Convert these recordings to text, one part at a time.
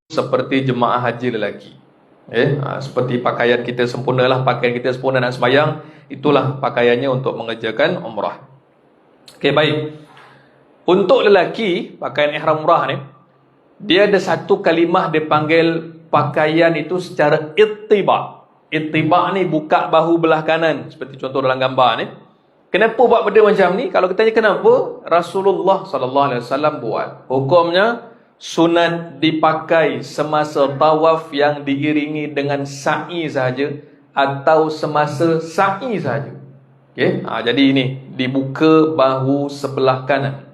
seperti jemaah haji lelaki. Seperti pakaian kita sempurnalah, pakaian kita sempurna nak sembahyang, itulah pakaiannya untuk mengerjakan umrah. Okey, baik. Untuk lelaki, pakaian ihram umrah ni, dia ada satu kalimah dia panggil pakaian itu secara ittiba'. Ittiba' ni buka bahu belah kanan, seperti contoh dalam gambar ni. Kenapa buat benda macam ni? Kalau kita tanya kenapa, Rasulullah SAW buat. Hukumnya sunat dipakai semasa tawaf yang diiringi dengan sa'i sahaja atau semasa sa'i sahaja. Okey, jadi ini dibuka bahu sebelah kanan.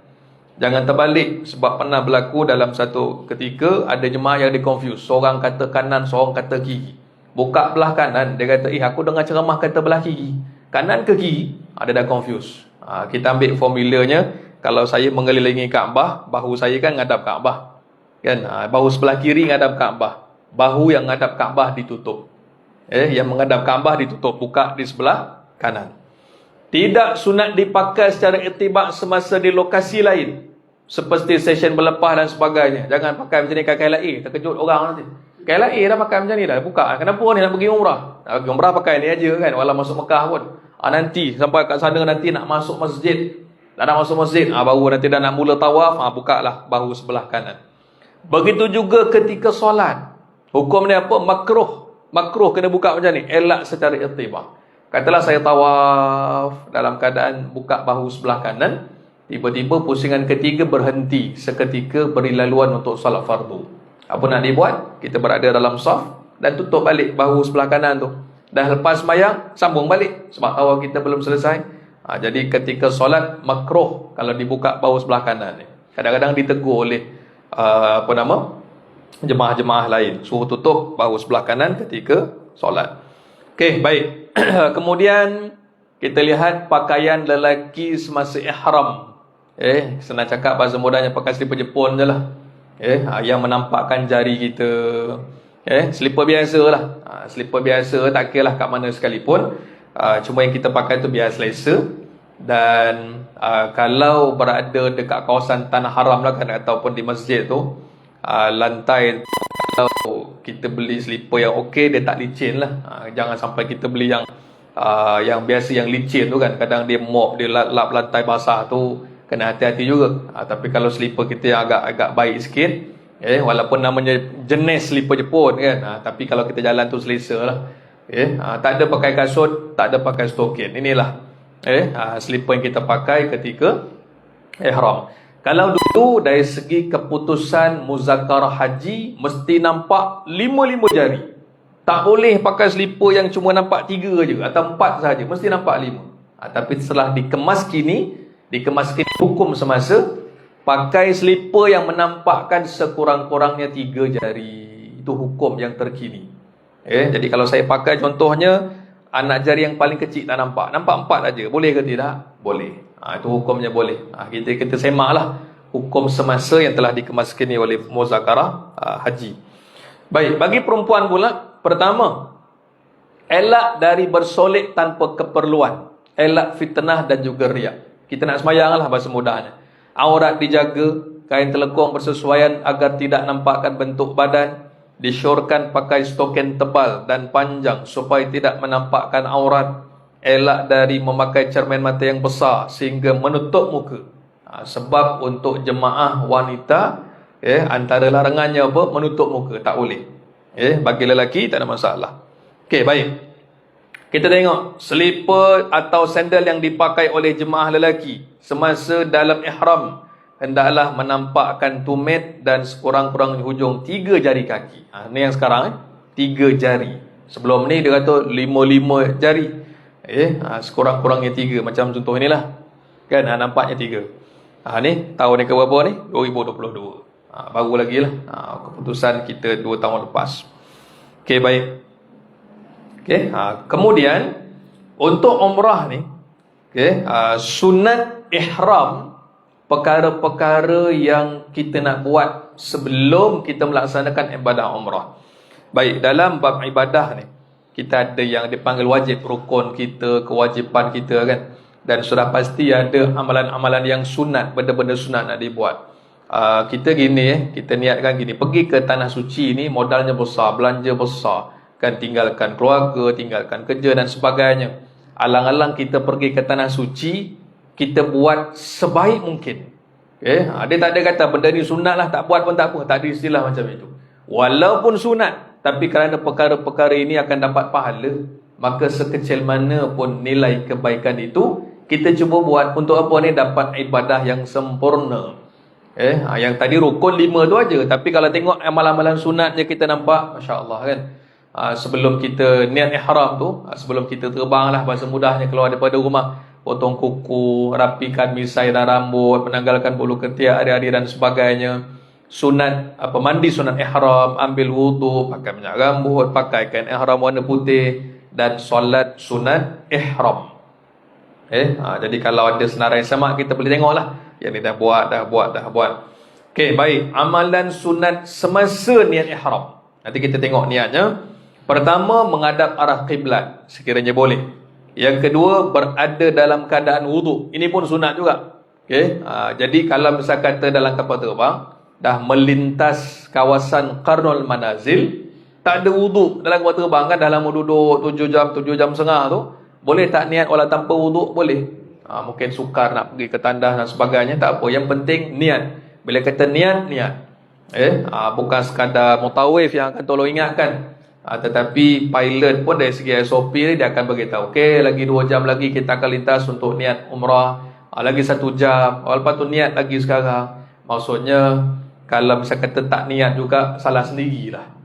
Jangan terbalik, sebab pernah berlaku dalam satu ketika ada jemaah yang di-confuse. Seorang kata kanan, seorang kata kiri. Buka belah kanan, dia kata, aku dengar ceramah kata belah kiri. Kanan ke kiri? Ada dah confuse. Kita ambil formulanya, kalau saya mengelilingi Kaabah, bahu saya kan ngadap Kaabah. Kan? Bahu sebelah kiri ngadap Kaabah. Bahu yang ngadap Kaabah ditutup. Yang menghadap Kaabah ditutup, buka di sebelah kanan. Tidak sunat dipakai secara ittiba' semasa di lokasi lain, seperti session berlepas dan sebagainya. Jangan pakai macam ni kat KLIA, terkejut orang nanti. KLIA dah pakai macam ni dah, buka. Kenapa ni nak pergi umrah? Nak pergi umrah pakai ni aja kan, walau masuk Mekah pun. Nanti sampai kat sana nanti nak masuk masjid. Dah nak masuk masjid, baru nanti dah nak mula tawaf, buka lah bahu sebelah kanan. Begitu juga ketika solat. Hukum ni apa? Makruh. Makruh kena buka macam ni, elak secara ittiba'. Katalah saya tawaf dalam keadaan buka bahu sebelah kanan, tiba-tiba pusingan ketiga berhenti seketika beri laluan untuk solat fardu. Apa nak dibuat? Kita berada dalam saf dan tutup balik bahu sebelah kanan tu. Dah lepas sembahyang, sambung balik sebab tawaf kita belum selesai. Jadi ketika solat makruh kalau dibuka bahu sebelah kanan ni. Kadang-kadang ditegur oleh jemaah-jemaah lain, suruh tutup bahu sebelah kanan ketika solat. Okey, baik. Kemudian kita lihat pakaian lelaki semasa ihram. Senang cakap bahasa mudahnya pakai slipper Jepun je lah. Yang menampakkan jari kita. Slipper biasa lah. Slipper biasa, tak kira lah kat mana sekalipun. Cuma yang kita pakai tu biar selesa. Dan kalau berada dekat kawasan tanah haram lah kan, ataupun di masjid tu, lantai, kalau kita beli slipper yang okey, dia tak licin lah. Jangan sampai kita beli yang biasa, yang licin tu kan. Kadang dia mop, dia lap lantai basah tu, kena hati-hati juga. Tapi kalau slipper kita yang agak baik sikit, walaupun namanya jenis slipper Jepun kan, tapi kalau kita jalan tu selesa lah. Tak ada pakai kasut, tak ada pakai stokin. Inilah slipper yang kita pakai ketika ihram. Kalau dulu dari segi keputusan muzakarah haji, mesti nampak 5 jari. Tak boleh pakai slipper yang cuma nampak 3 je atau 4 sahaja, mesti nampak 5. Tapi setelah dikemas kini hukum semasa, pakai slipper yang menampakkan sekurang-kurangnya 3 jari. Itu hukum yang terkini. Jadi kalau saya pakai contohnya, anak jari yang paling kecil tak nampak 4 saja, boleh ke tidak? Boleh. Itu hukumnya boleh. Kita semaklah hukum semasa yang telah dikemas kini oleh muzakarah haji. Baik, bagi perempuan pula, pertama, elak dari bersolek tanpa keperluan, elak fitnah dan juga riak. Kita nak sembahyang lah bahasa mudahnya. Aurat dijaga, kain telekung bersesuaian agar tidak nampakkan bentuk badan, disyorkan pakai stokin tebal dan panjang supaya tidak menampakkan aurat. Elak dari memakai cermin mata yang besar sehingga menutup muka. Sebab untuk jemaah wanita, antara larangannya apa? Menutup muka, tak boleh. Bagi lelaki tak ada masalah. Okey, baik. Kita tengok slipper atau sandal yang dipakai oleh jemaah lelaki semasa dalam ihram hendaklah menampakkan tumit dan sekurang-kurangnya hujung 3 jari kaki. Ni yang sekarang 3 jari. Sebelum ni dia kata 5 jari. Sekurang-kurangnya 3. Macam contoh inilah kan, nampaknya 3. Ni tahun ni ke berapa ni? 2022. Baru lagi lah keputusan kita 2 tahun lepas. Okey, baik. Okey, kemudian untuk umrah ni, sunat ihram, perkara-perkara yang kita nak buat sebelum kita melaksanakan ibadah umrah. Baik, dalam bab ibadah ni, kita ada yang dipanggil wajib, rukun kita, kewajipan kita kan. Dan sudah pasti ada amalan-amalan yang sunat, benda-benda sunat nak dibuat. Kita gini kita niatkan gini, pergi ke tanah suci ni modalnya besar, belanja besar, kan, tinggalkan keluarga, tinggalkan kerja dan sebagainya. Alang-alang kita pergi ke tanah suci, kita buat sebaik mungkin. Dia tak ada kata benda ni sunat lah, tak buat pun tak apa, tak ada istilah macam itu. Walaupun sunat, tapi kerana perkara-perkara ini akan dapat pahala, maka sekecil mana pun nilai kebaikan itu kita cuba buat untuk apa ni? Dapat ibadah yang sempurna. Yang tadi rukun 5 tu aja, tapi kalau tengok amalan-amalan sunatnya kita nampak masya-Allah kan. Sebelum kita niat ihram tu, sebelum kita terbang lah, bahasa mudahnya, keluar daripada rumah, potong kuku, rapikan misai dan rambut, menanggalkan bulu ketiak, ari-ari dan sebagainya. Sunat mandi sunat ihram, ambil wudu, pakai minyak rambut, pakai kain ihram warna putih, dan solat sunat ihram. Jadi kalau ada senarai semak, kita boleh tengoklah. Yang ni dah buat. Okey, baik. Amalan sunat semasa niat ihram. Nanti kita tengok niatnya. Pertama, menghadap arah kiblat sekiranya boleh. Yang kedua, berada dalam keadaan wudu. Ini pun sunat juga. Okey. Jadi kalau misalkan kata dalam kapal terbang dah melintas kawasan Qarnul Manazil, tak ada wudu dalam kapal terbang kan, dalam duduk 7 jam setengah tu, boleh tak niat wala tanpa wudu? Boleh. Mungkin sukar nak pergi ke tandas dan sebagainya, tak apa, yang penting niat. Bila kata niat, bukan sekadar mutawif yang akan tolong ingatkan, tetapi pilot pun dari segi SOP ni dia akan beritahu, okey, lagi 2 jam lagi kita akan lintas untuk niat umrah, lagi 1 jam, lepas tu niat lagi sekarang. Maksudnya kalau misalkan kata tak niat juga, salah sendirilah.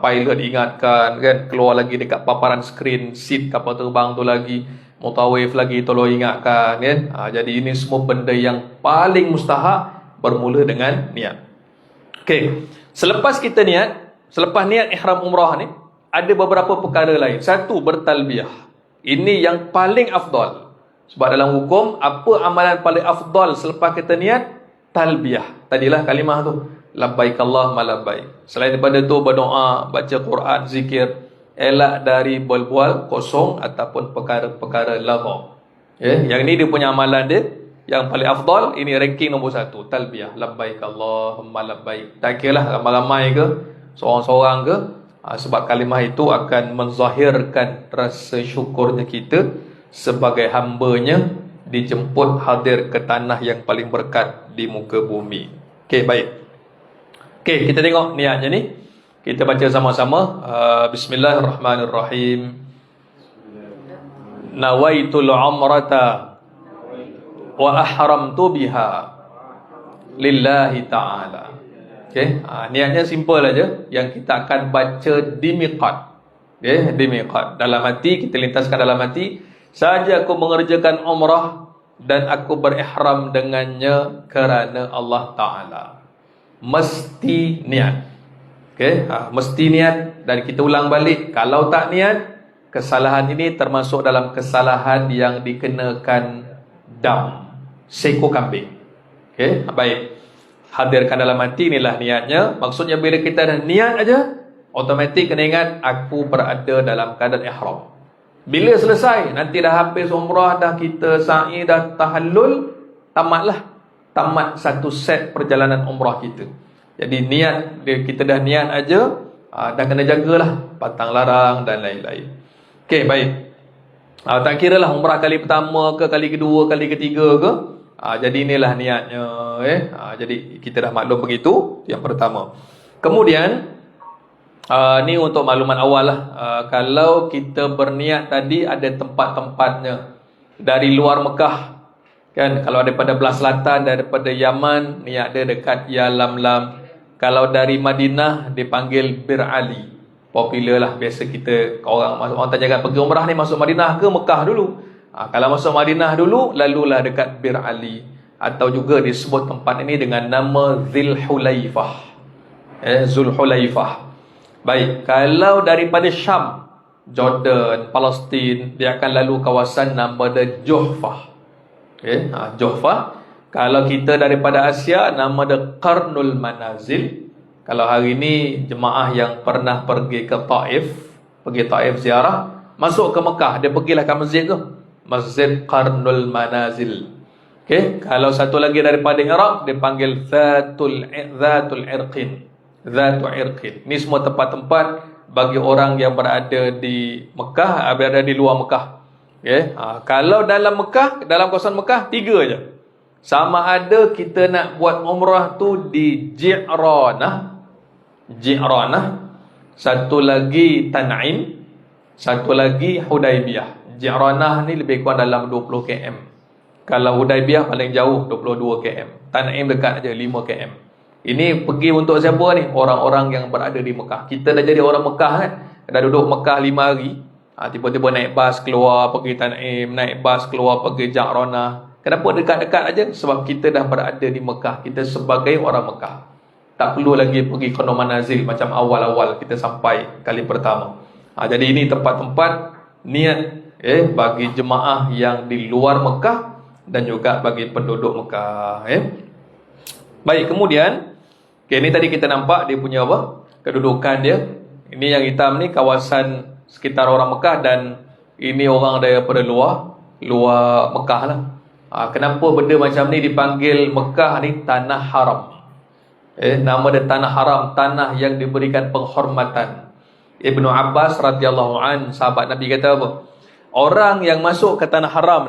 Pilot ingatkan kan, keluar lagi dekat paparan skrin seat kapal terbang tu lagi, mutawif lagi tolong ingatkan kan. Jadi ini semua benda yang paling mustahak bermula dengan niat. Okey, selepas kita niat, selepas niat ihram umrah ni, ada beberapa perkara lain. Satu, bertalbiyah. Ini yang paling afdal. Sebab dalam hukum, apa amalan paling afdal selepas kita niat? Talbiyah. Tadilah kalimah tu, labbaik Allahumma labbaik. Selain daripada tu, berdoa, baca Quran, zikir, elak dari bual-bual kosong ataupun perkara-perkara laghaw. Yang ni dia punya amalan dia yang paling afdal. Ini ranking nombor 1, talbiyah, labbaik Allahumma labbaik. Tak kira lah ramai-ramai ke, seorang-seorang ke, sebab kalimah itu akan menzahirkan rasa syukurnya kita sebagai hambanya dijemput hadir ke tanah yang paling berkat di muka bumi. Okey, baik. Okey, kita tengok niatnya ni. Kita baca sama-sama. Bismillahirrahmanirrahim. Nawaitul umrata wa ahramtu biha lillahi ta'ala. Okey, niatnya simple aja. Yang kita akan baca di miqat. Di miqat. Dalam hati, kita lintaskan dalam hati, saja aku mengerjakan umrah dan aku berihram dengannya kerana Allah Ta'ala. Mesti niat. Okey, mesti niat. Dan kita ulang balik, kalau tak niat, kesalahan ini termasuk dalam kesalahan yang dikenakan dam, seko kambing. Okey, baik. Hadirkan dalam hati, inilah niatnya. Maksudnya bila kita dah niat aja, automatik kena ingat, aku berada dalam keadaan ihram. Bila selesai, nanti dah habis umrah, dah kita sa'i, dah tahallul, tamatlah. Tamat satu set perjalanan umrah kita. Jadi niat, kita dah niat aja, dah kena jagalah pantang larang dan lain-lain. Okey, baik. Tak kira lah umrah kali pertama ke, kali kedua, kali ketiga ke. Jadi inilah niatnya. Jadi kita dah maklum begitu, yang pertama. Kemudian, ni untuk makluman awal lah. Kalau kita berniat tadi, ada tempat-tempatnya. Dari luar Mekah, kan, kalau daripada belah selatan, daripada Yaman, niat dia dekat Yalamlam. Kalau dari Madinah, dipanggil Bir Ali. Popular lah, biasa kita, orang tanya kan, pergi umrah ni masuk Madinah ke Mekah dulu? Kalau masuk Madinah dulu, lalulah dekat Bir Ali. Atau juga disebut tempat ini dengan nama Zulhulaifah. Zulhulaifah. Baik, kalau daripada Syam, Jordan, Palestin, dia akan lalu kawasan nama dia Juhfah. Juhfah. Kalau kita daripada Asia, nama dia Qarnul Manazil. Kalau hari ini jemaah yang pernah pergi ke Taif, pergi Taif ziarah, masuk ke Mekah, dia pergilah ke masjid tu, Masjid Qarnul Manazil. Okey, kalau satu lagi daripada Iraq dia panggil Zatul Irqin. Zatul Irqin. Ni semua tempat-tempat bagi orang yang berada di Mekah, berada di luar Mekah. Okey, kalau dalam Mekah, dalam kawasan Mekah 3 aja. Sama ada kita nak buat umrah tu di Ji'ranah, satu lagi Tan'im, satu lagi Hudaibiyah. Ji'ranah ni lebih kurang dalam 20 km. Kalau Hudaibiyah paling jauh 22 km. Tan'im dekat aja 5 km. Ini pergi untuk siapa ni? Orang-orang yang berada di Mekah. Kita dah jadi orang Mekah kan? Dah duduk Mekah 5 hari. Tiba-tiba naik bas keluar pergi Tan'im, naik bas keluar pergi Ji'ranah. Kenapa dekat-dekat aja? Sebab kita dah berada di Mekah. Kita sebagai orang Mekah. Tak perlu lagi pergi kono manazil macam awal-awal kita sampai kali pertama. Jadi ini tempat-tempat niat bagi jemaah yang di luar Mekah dan juga bagi penduduk Mekah. Baik, kemudian ini tadi kita nampak dia punya apa? Kedudukan dia. Ini yang hitam ni kawasan sekitar orang Mekah dan ini orang daripada luar Mekah lah. Kenapa benda macam ni dipanggil Mekah ni tanah haram? Nama dia tanah haram, tanah yang diberikan penghormatan. Ibnu Abbas radhiyallahu an, sahabat Nabi kata apa? Orang yang masuk ke tanah haram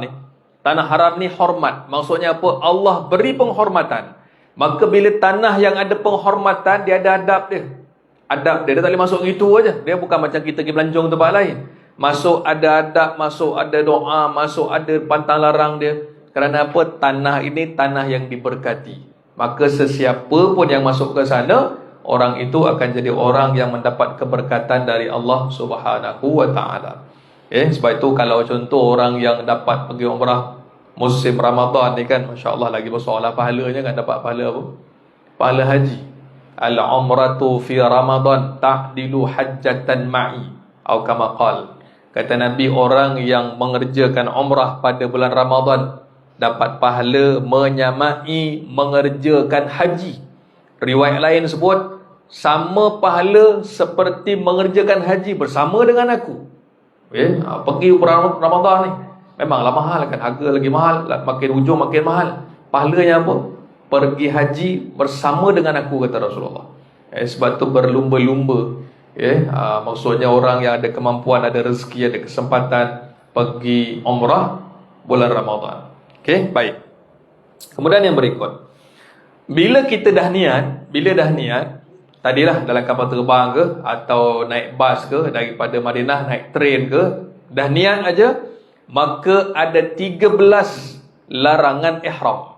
ni hormat. Maksudnya apa? Allah beri penghormatan. Maka bila tanah yang ada penghormatan, dia ada adab dia. Adab dia tak boleh masuk gitu aja. Dia bukan macam kita pergi belanjong tempat lain. Masuk ada adab, masuk ada doa, masuk ada pantang larang dia. Kerana apa? Tanah ini tanah yang diberkati. Maka sesiapa pun yang masuk ke sana, orang itu akan jadi orang yang mendapat keberkatan dari Allah Subhanahu wa taala. Sebab itu kalau contoh orang yang dapat pergi umrah musim Ramadan ni kan, masya-Allah lagi bersoalan pahalanya kan, dapat pahala apa? Pahala haji. Al-umratu fi Ramadan ta'dilu hajjatan ma'i atau kama qala. Kata Nabi, orang yang mengerjakan umrah pada bulan Ramadan dapat pahala menyamai mengerjakan haji. Riwayat lain sebut sama pahala seperti mengerjakan haji bersama dengan aku. Pergi bulan Ramadan ni memanglah mahal kan, harga lagi mahal, makin hujung makin mahal. Pahalanya apa? Pergi haji bersama dengan aku, kata Rasulullah. Sebab tu berlumba-lumba. Maksudnya orang yang ada kemampuan, ada rezeki, ada kesempatan pergi umrah bulan Ramadan. Okey, baik. Kemudian yang berikut, bila dah niat, tadilah dalam kapal terbang ke atau naik bas ke, daripada Madinah naik train ke, dah niat aja, maka ada 13 larangan ihram.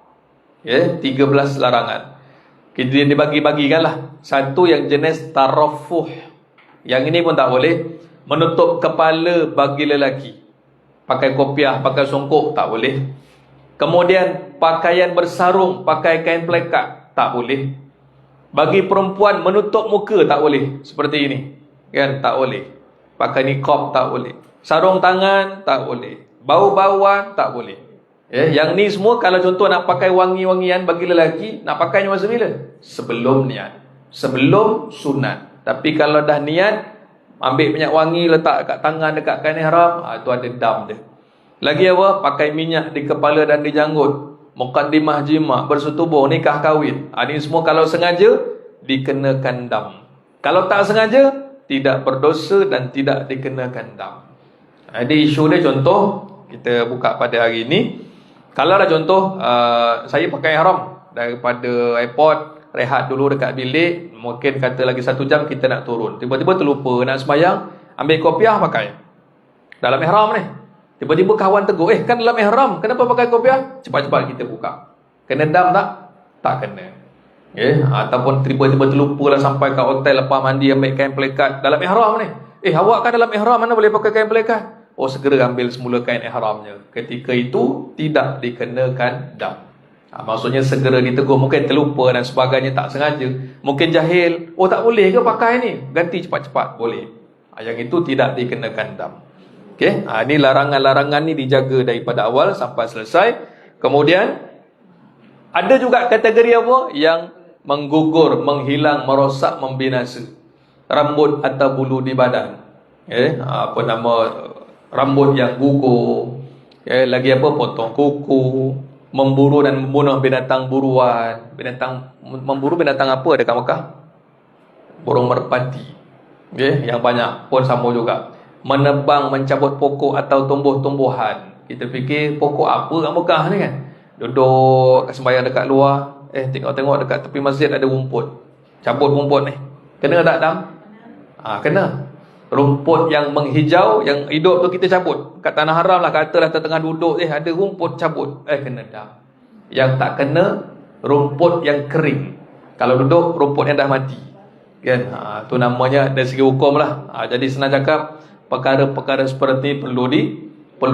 13 larangan. Kita dibagi-bagikanlah. Satu yang jenis tarafuh. Yang ini pun tak boleh. Menutup kepala bagi lelaki. Pakai kopiah, pakai songkok, tak boleh. Kemudian pakaian bersarung, pakai kain pelekat, tak boleh. Bagi perempuan menutup muka tak boleh. Seperti ini, kan, tak boleh. Pakai niqab tak boleh. Sarung tangan tak boleh. Bau-bauan tak boleh. Yang ni semua kalau contoh nak pakai wangi-wangian bagi lelaki, nak pakainya masa bila? Sebelum niat, sebelum sunat. Tapi kalau dah niat, ambil minyak wangi letak kat tangan dekat kain ihram, itu ada dam dia. Lagi apa? Pakai minyak di kepala dan di janggut. Muqaddimah jima', bersetubuh, nikah kahwin. Ini semua kalau sengaja dikenakan dam. Kalau tak sengaja, tidak berdosa dan tidak dikenakan dam. Jadi isu dia contoh kita buka pada hari ini. Kalau dah contoh saya pakai ihram daripada airport, rehat dulu dekat bilik, mungkin kata lagi 1 jam kita nak turun. Tiba-tiba terlupa nak sembahyang, ambil kopiah pakai dalam ihram ni. Tiba-tiba kawan tegur, kan dalam ihram, kenapa pakai kopiah? Cepat-cepat kita buka. Kena dam tak? Tak kena. Ataupun tiba-tiba terlupa lah sampai kat hotel, lepas mandi ambil kain pelekat dalam ihram ni. Awak kan dalam ihram, mana boleh pakai kain pelekat? Segera ambil semula kain ihramnya. Ketika itu tidak dikenakan dam. Maksudnya segera ditegur, mungkin terlupa dan sebagainya, tak sengaja. Mungkin jahil, tak boleh ke pakai ni? Ganti cepat-cepat, boleh. Yang itu tidak dikenakan dam. Okey, ini larangan-larangan ni dijaga daripada awal sampai selesai. Kemudian ada juga kategori apa yang menggugur, menghilang, merosak, membinasa rambut atau bulu di badan. Apa nama, rambut yang gugur. Lagi apa, potong kuku. memburu dan membunuh binatang buruan. Memburu binatang apa dekat Mekah? Burung merpati. Okay? Yang banyak pun sama juga. Menebang, mencabut pokok atau tumbuh-tumbuhan. Kita fikir pokok apa kat Mekah ni kan? Duduk sembahyang dekat luar, tengok-tengok dekat tepi masjid ada rumput. Cabut rumput ni. Kena tak Dam? Kena. Rumput yang menghijau, yang hidup tu kita cabut. Kat tanah haram lah, katalah tengah duduk ada rumput, cabut. Kena Dam. Yang tak kena, rumput yang kering. Kalau duduk, rumput yang dah mati. Kan? Tu namanya dari segi hukum lah. Jadi senang cakap, perkara-perkara seperti perlu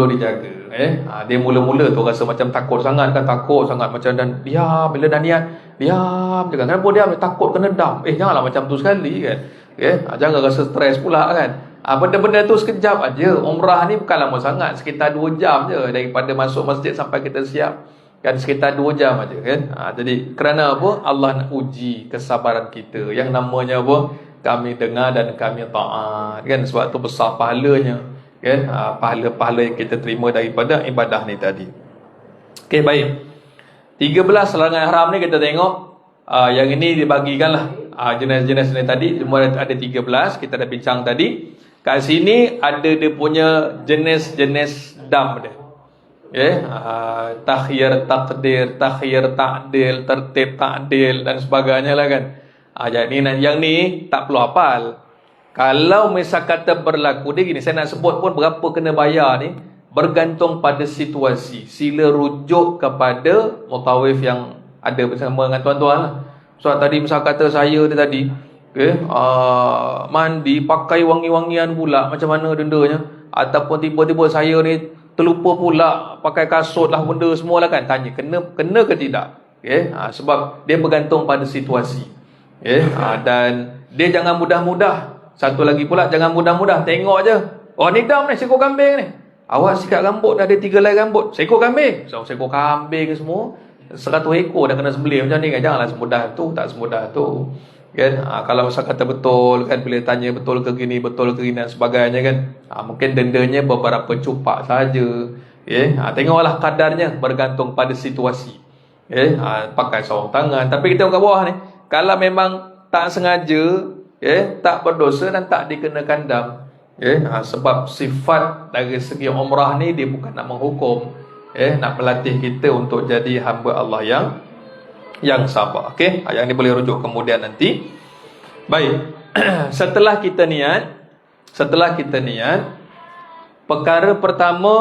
dijaga. Dia mula-mula tu rasa macam takut sangat kan, takut sangat macam dan diam, bila dah niat diam je kan. Kenapa diam? Takut kena dam. Janganlah macam tu sekali kan. Jangan rasa stres pula kan. Benda-benda tu sekejap aja. Umrah ni bukan lama sangat, sekitar 2 jam je daripada masuk masjid sampai kita siap. Kan sekitar 2 jam aja kan. Jadi kerana apa? Allah nak uji kesabaran kita. Yang namanya apa? Kami dengar dan kami taat kan. Sebab tu besar pahalanya kan, pahala-pahala yang kita terima daripada ibadah ni tadi. Okey, baik. 13 larangan haram ni kita tengok, yang ini dibagikanlah jenis-jenis ni tadi, semua ada 13 kita dah bincang tadi. Kat sini ada dia punya jenis-jenis dam dia. Takhyir takdir, takhyir ta'dil, tertib ta'dil dan sebagainya lah kan. Jadi yang ni tak perlu hafal. Kalau misal kata berlaku, dia gini, saya nak sebut pun berapa kena bayar ni, bergantung pada situasi. Sila rujuk kepada mutawif yang ada bersama dengan tuan-tuan lah. So tadi misal kata saya dia tadi, mandi, pakai wangi-wangian pula, macam mana dendanya? Ataupun tiba-tiba saya ni terlupa pula, pakai kasut lah, benda semua lah kan. Tanya, kena ke tidak? Sebab dia bergantung pada situasi. Dan dia jangan mudah-mudah. Satu lagi pula, jangan mudah-mudah. Tengok je, oh ni dam ni, seekor kambing ni. Awak sikat rambut dah ada 3 helai rambut, seekor kambing. So seekor kambing ke semua 100 ekor dah kena sembelih macam ni kan. Janganlah semudah tu, tak semudah tu kan. Kalau misal kata betul kan, bila tanya betul ke gini dan sebagainya kan, mungkin dendanya beberapa cupak saja. Tengoklah kadarnya, bergantung pada situasi. Pakai sarung tangan. Tapi kita kat bawah ni, kalau memang tak sengaja, tak berdosa dan tak dikenakan dam. Sebab sifat dari segi umrah ni, dia bukan nak menghukum, nak melatih kita untuk jadi hamba Allah yang sabar. Yang ni boleh rujuk kemudian nanti. Baik. Setelah kita niat, perkara pertama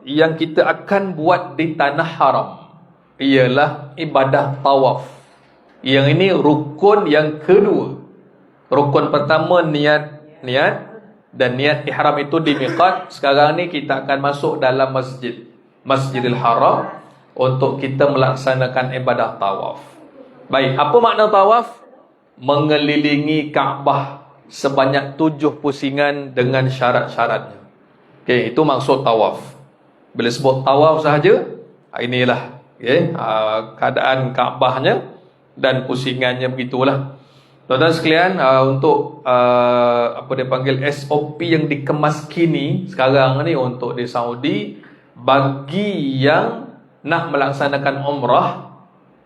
yang kita akan buat di tanah haram ialah ibadah tawaf. Yang ini rukun yang kedua. Rukun pertama niat, dan niat ihram itu di miqat. Sekarang ni kita akan masuk dalam Masjidil Haram untuk kita melaksanakan ibadah tawaf. Baik, apa makna tawaf? Mengelilingi Kaabah sebanyak 7 pusingan dengan syarat-syaratnya. Itu maksud tawaf. Bila sebut tawaf sahaja, inilah keadaan Kaabahnya dan pusingannya, begitulah. Tuan-tuan sekalian, untuk apa dia panggil, SOP yang dikemas kini sekarang ni untuk di Saudi, bagi yang nak melaksanakan umrah,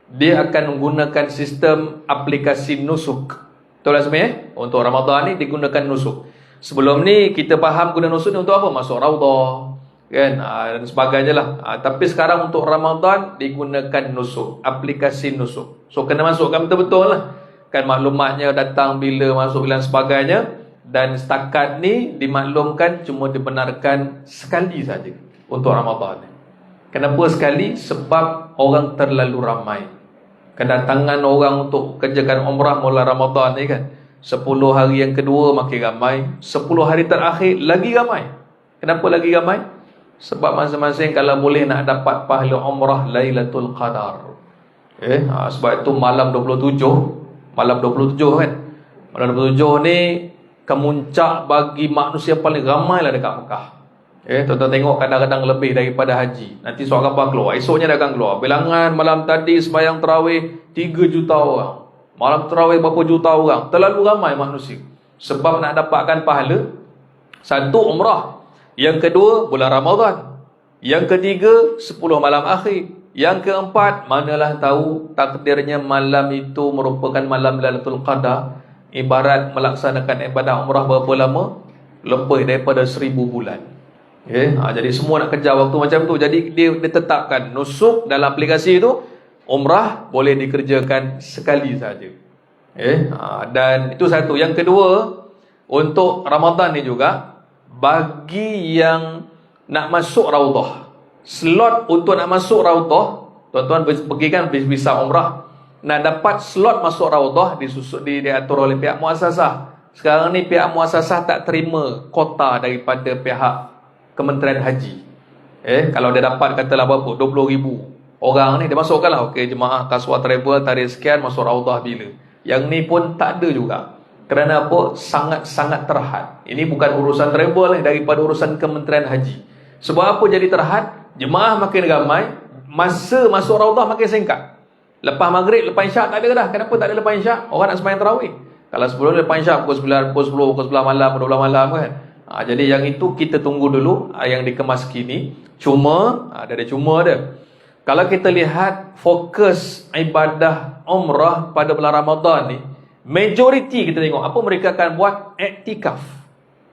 dia akan menggunakan sistem aplikasi nusuk. Betul lah sebenarnya? Untuk Ramadan ni digunakan nusuk. Sebelum ni kita faham guna nusuk ni untuk apa? Masuk Raudah kan, dan sebagainya lah. Tapi sekarang untuk Ramadan digunakan nusuk, aplikasi nusuk. So kena masukkan betul-betul lah kan, maklumatnya datang bila, masuk bila dan sebagainya. Dan setakat ni dimaklumkan cuma dibenarkan sekali saja untuk Ramadan. Kenapa sekali? Sebab orang terlalu ramai. Kedatangan orang untuk kerjakan umrah mula Ramadan ni kan, 10 hari yang kedua makin ramai, 10 hari terakhir lagi ramai. Kenapa lagi ramai? Sebab masing-masing kalau boleh nak dapat pahala umrah Lailatul Qadar. Sebab itu malam 27 kan, malam 27 ni kemuncak bagi manusia paling ramai lah dekat Mekah. Tuan-tuan tengok, kadang-kadang lebih daripada haji. Nanti surat khabar keluar, esoknya dia akan keluar bilangan malam tadi sembahyang tarawih 3 juta orang, malam tarawih berapa juta orang. Terlalu ramai manusia. Sebab nak dapatkan pahala, satu umrah, yang kedua bulan Ramadan, yang ketiga 10 malam akhir, Yang keempat, manalah tahu takdirnya malam itu merupakan malam Lailatul Qadar, ibarat melaksanakan ibadah umrah berapa lama? Lebih daripada 1000 bulan. Jadi semua nak kejar waktu macam tu. Jadi dia ditetapkan nusuk dalam aplikasi itu, umrah boleh dikerjakan sekali saja. Dan itu satu. Yang kedua, untuk Ramadan ni juga, bagi yang nak masuk Raudhah, slot untuk nak masuk Raudhah, tuan-tuan pergi kan visa umrah, nak dapat slot masuk Raudhah diatur oleh pihak muassasah. Sekarang ni pihak muassasah tak terima kota daripada pihak Kementerian Haji. Kalau dia dapat katalah berapa, 20,000 orang ni, dia masukkan lah, okey, jemaah Kaswa Travel tarikh sekian masuk Raudhah bila. Yang ni pun tak ada juga. Kerana apa? Sangat-sangat terhad. Ini bukan urusan travel daripada urusan Kementerian Haji. Sebab apa jadi terhad? Jemaah makin ramai, masa masuk Raudhah makin singkat. Lepas maghrib, lepas isyak tak ada dah. Kenapa tak ada lepas isyak? Orang nak sembahyang tarawih. Kalau sebelum lepas isyak pukul 9, pukul 10, pukul 11 malam, 12 malam kan. Jadi yang itu kita tunggu dulu, yang dikemas kini. Cuma, ada cuma dia. Kalau kita lihat fokus ibadah umrah pada bulan Ramadan ni, majoriti kita tengok apa mereka akan buat, iktikaf.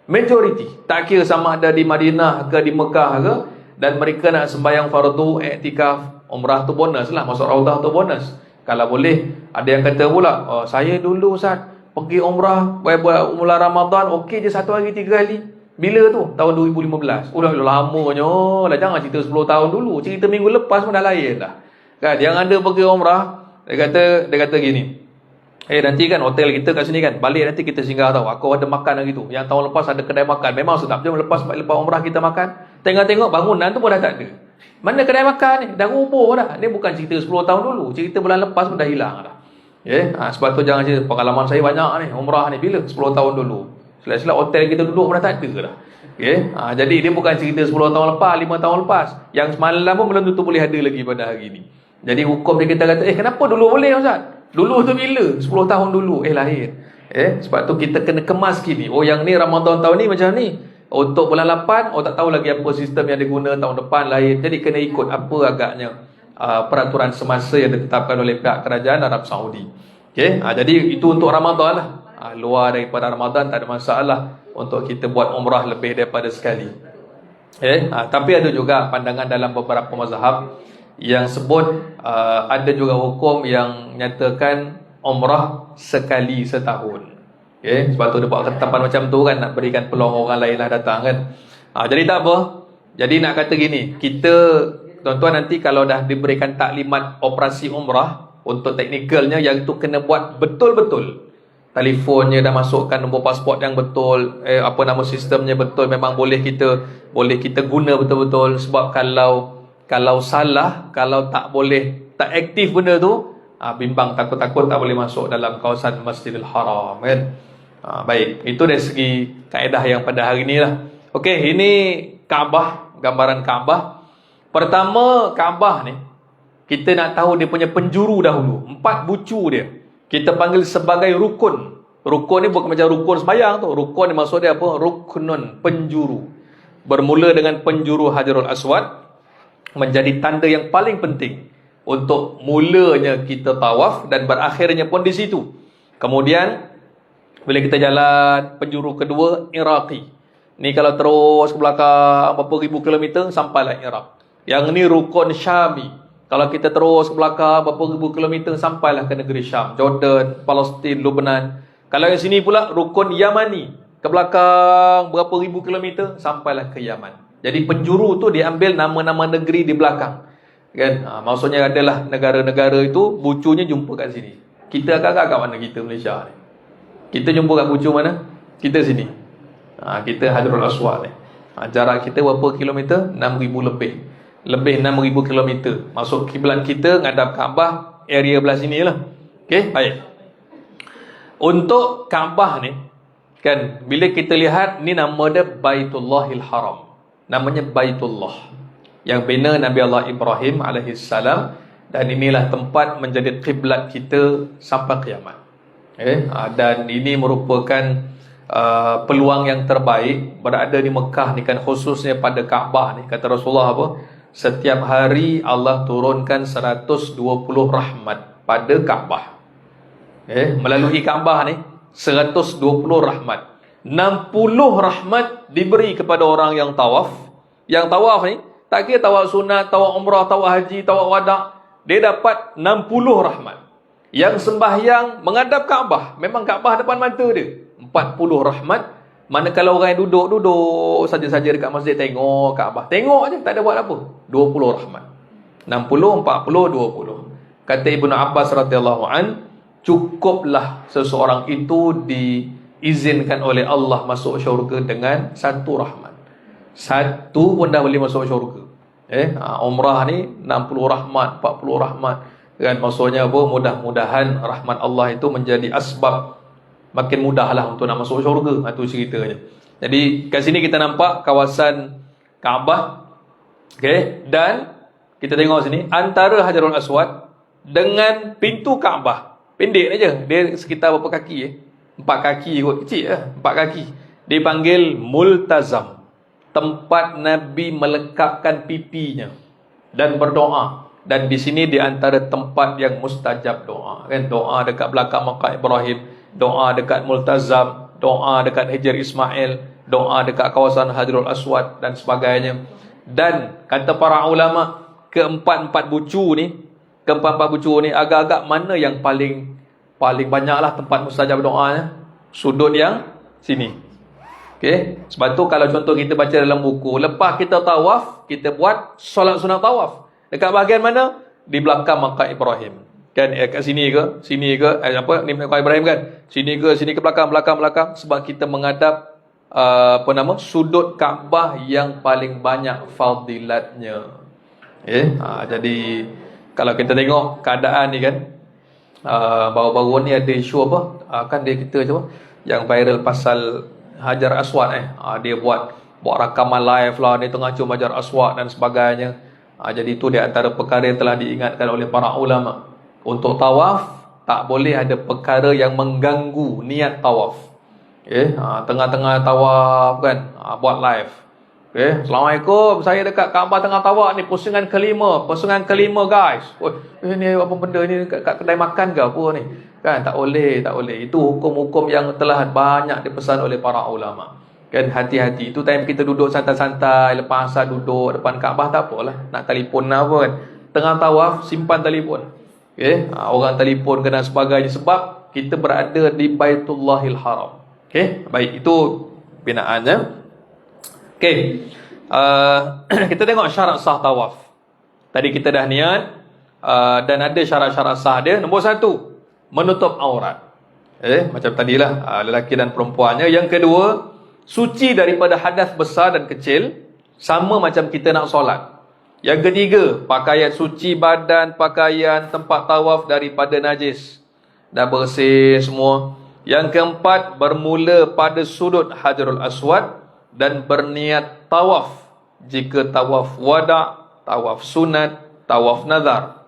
Majoriti, tak kira sama ada di Madinah ke di Mekah ke, dan mereka nak sembahyang fardu, iktikaf. Umrah tu bonus lah, masuk Raudhah tu bonus. Kalau boleh, ada yang kata pula, saya dulu Ustaz pergi umrah bulan Ramadan, okey je 1 hari 3 kali. Bila tu? Tahun 2015. Udah lamanya lah, jangan cerita 10 tahun dulu, cerita minggu lepas pun dah lain dah kan. Yang ada pergi umrah, dia kata gini, nanti kan hotel kita kat sini kan, balik nanti kita singgah tau, aku ada makan hari tu. Yang tahun lepas ada kedai makan, memang sedap. Jom lepas umrah kita makan. Tengok-tengok bangunan tu pun dah tak ada. Mana kedai makan ni? Dah roboh dah. Ni bukan cerita 10 tahun dulu, cerita bulan lepas pun dah hilang dah. Sebab tu jangan cerita, pengalaman saya banyak ni, umrah ni bila? 10 tahun dulu. Silap-silap hotel kita duduk pun dah tak ada dah. Jadi dia bukan cerita 10 tahun lepas, 5 tahun lepas. Yang semalam pun belum tentu boleh ada lagi pada hari ni. Jadi hukum dia kita kata, kenapa dulu boleh Ustaz? Dulu tu bila? 10 tahun dulu lahir. Sebab tu kita kena kemas kini. Yang ni Ramadan tahun ni macam ni. Untuk bulan 8, tak tahu lagi apa sistem yang diguna tahun depan lain. Jadi kena ikut apa agaknya peraturan semasa yang ditetapkan oleh pihak kerajaan Arab Saudi. Jadi itu untuk Ramadan lah. Luar daripada Ramadan tak ada masalah untuk kita buat umrah lebih daripada sekali. Tapi ada juga pandangan dalam beberapa mazhab yang sebut ada juga hukum yang nyatakan umrah sekali setahun. Sebab tu dia buat ketetapan macam tu kan, nak berikan peluang orang lain lah datang kan. Jadi tak apa. Jadi nak kata gini, kita tuan-tuan nanti kalau dah diberikan taklimat operasi umrah, untuk teknikalnya yang itu kena buat betul-betul. Telefonnya dah masukkan nombor pasport yang betul, apa nama sistemnya betul, memang boleh kita guna betul-betul. Sebab kalau salah, kalau tak boleh, tak aktif benda tu, bimbang, takut-takut tak boleh masuk dalam kawasan Masjidil Haram kan. Baik, itu dari segi kaedah yang pada hari ni lah. Okey, ini Kaabah, gambaran Kaabah. Pertama, Kaabah ni kita nak tahu dia punya penjuru dahulu. 4 bucu dia kita panggil sebagai rukun. Rukun ni bukan macam rukun sembahyang tu. Rukun ni maksud dia apa? Ruknun, penjuru. Bermula dengan penjuru Hajarul Aswad, menjadi tanda yang paling penting untuk mulanya kita tawaf dan berakhirnya pun di situ. Kemudian bila kita jalan, penjuru kedua Iraqi. Ni kalau terus ke belakang berapa ribu kilometer sampailah Iraq. Yang ni rukun Syami. Kalau kita terus ke belakang berapa ribu kilometer sampailah ke negeri Syam, Jordan, Palestin, Lebanon. Kalau yang sini pula rukun Yamani, ke belakang berapa ribu kilometer sampailah ke Yaman. Jadi penjuru tu diambil nama-nama negeri di belakang. Kan? Maksudnya adalah negara-negara itu bucunya jumpa kat sini. Kita agak-agak kat mana kita Malaysia ni? Kita jumpa kat bucu mana? Kita sini. Kita Hajarul Aswad ni. Jarak kita berapa kilometer? 6,000 lebih. Lebih 6,000 kilometer. Masuk kiblat kita ngadap Kaabah, area belah sini lah. Okey, baik. Untuk Kaabah ni kan, bila kita lihat ni nama dia Baitullahil Haram. Namanya Baitullah. Yang bina Nabi Allah Ibrahim alaihissalam, dan inilah tempat menjadi kiblat kita sampai kiamat. Dan ini merupakan peluang yang terbaik berada di Mekah ni kan, khususnya pada Kaabah ni. Kata Rasulullah apa? Setiap hari Allah turunkan 120 rahmat pada Kaabah. Melalui Kaabah ni 120 rahmat. 60 rahmat diberi kepada orang yang tawaf. Yang tawaf ni tak kira tawaf sunat, tawaf umrah, tawaf haji, tawaf wada', dia dapat 60 rahmat. Yang sembahyang menghadap Kaabah, memang Kaabah depan mata dia, 40 rahmat. Manakala orang yang duduk saja-saja dekat masjid tengok Kaabah, tengok je, tak ada buat apa, 20 rahmat. 60, 40, 20. Kata Ibnu Abbas radhiyallahu an, cukuplah seseorang itu diizinkan oleh Allah masuk syurga dengan satu rahmat. Satu pun dah boleh masuk syurga. Umrah ni 60 rahmat, 40 rahmat. Kan maksudnya apa? Mudah-mudahan rahmat Allah itu menjadi asbab makin mudahlah untuk nak masuk syurga. Itu ceritanya. Jadi kat sini kita nampak kawasan Kaabah. Dan kita tengok sini antara Hajarul Aswad dengan pintu Kaabah. Pendek aja. Dia sekitar berapa kaki 4 kaki kot, kecil lah, 4 kaki. Dipanggil multazam. Tempat Nabi melekatkan pipinya dan berdoa. Dan di sini di antara tempat yang mustajab doa. Kan doa dekat belakang Maqam Ibrahim, doa dekat multazam, doa dekat Hajar Ismail, doa dekat kawasan Hajarul Aswad dan sebagainya. Dan kata para ulama, keempat-empat bucu ni agak-agak mana yang paling banyaklah tempat mustajab doanya? Sudut yang sini. Sebab tu kalau contoh kita baca dalam buku, lepas kita tawaf, kita buat solat sunat tawaf. Dekat bahagian mana? Di belakang Maqam Ibrahim. Kan kat sini ke? Sini ke? Ni Maqam Ibrahim kan? Sini ke belakang. Sebab kita menghadap sudut Kaabah yang paling banyak fadilatnya. Jadi kalau kita tengok keadaan ni kan, baru-baru ni ada isu apa? Kan dia kita cuba yang viral pasal Hajar Aswad dia buat rakaman live lah, dia tengah cium Hajar Aswad dan sebagainya. Jadi itu di antara perkara yang telah diingatkan oleh para ulama. Untuk tawaf tak boleh ada perkara yang mengganggu niat tawaf. Tengah-tengah tawaf kan, buat live. Assalamualaikum, saya dekat Kaabah tengah tawaf ni, pusingan kelima guys. Ni apa benda ni, kat kedai makan ke apa ni? Kan tak boleh. Itu hukum-hukum yang telah banyak dipesan oleh para ulama. Kan hati-hati. Itu time kita duduk santai-santai, lepas asar duduk depan Kaabah tak apalah, nak telefon apa kan. Tengah tawaf simpan telefon. Orang telefon ke dan sebagainya, sebab kita berada di Baitullahil Haram. Baik, itu binaannya. Kita tengok syarat sah tawaf. Tadi kita dah niat, dan ada syarat-syarat sah dia. Nombor 1, menutup aurat. Macam tadilah, lelaki dan perempuannya. Yang kedua, suci daripada hadas besar dan kecil, sama macam kita nak solat. Yang ketiga, pakaian suci badan, pakaian tempat tawaf daripada najis, dah bersih semua. Yang keempat, bermula pada sudut Hajarul Aswad dan berniat tawaf. Jika tawaf wada', tawaf sunat, tawaf nazar.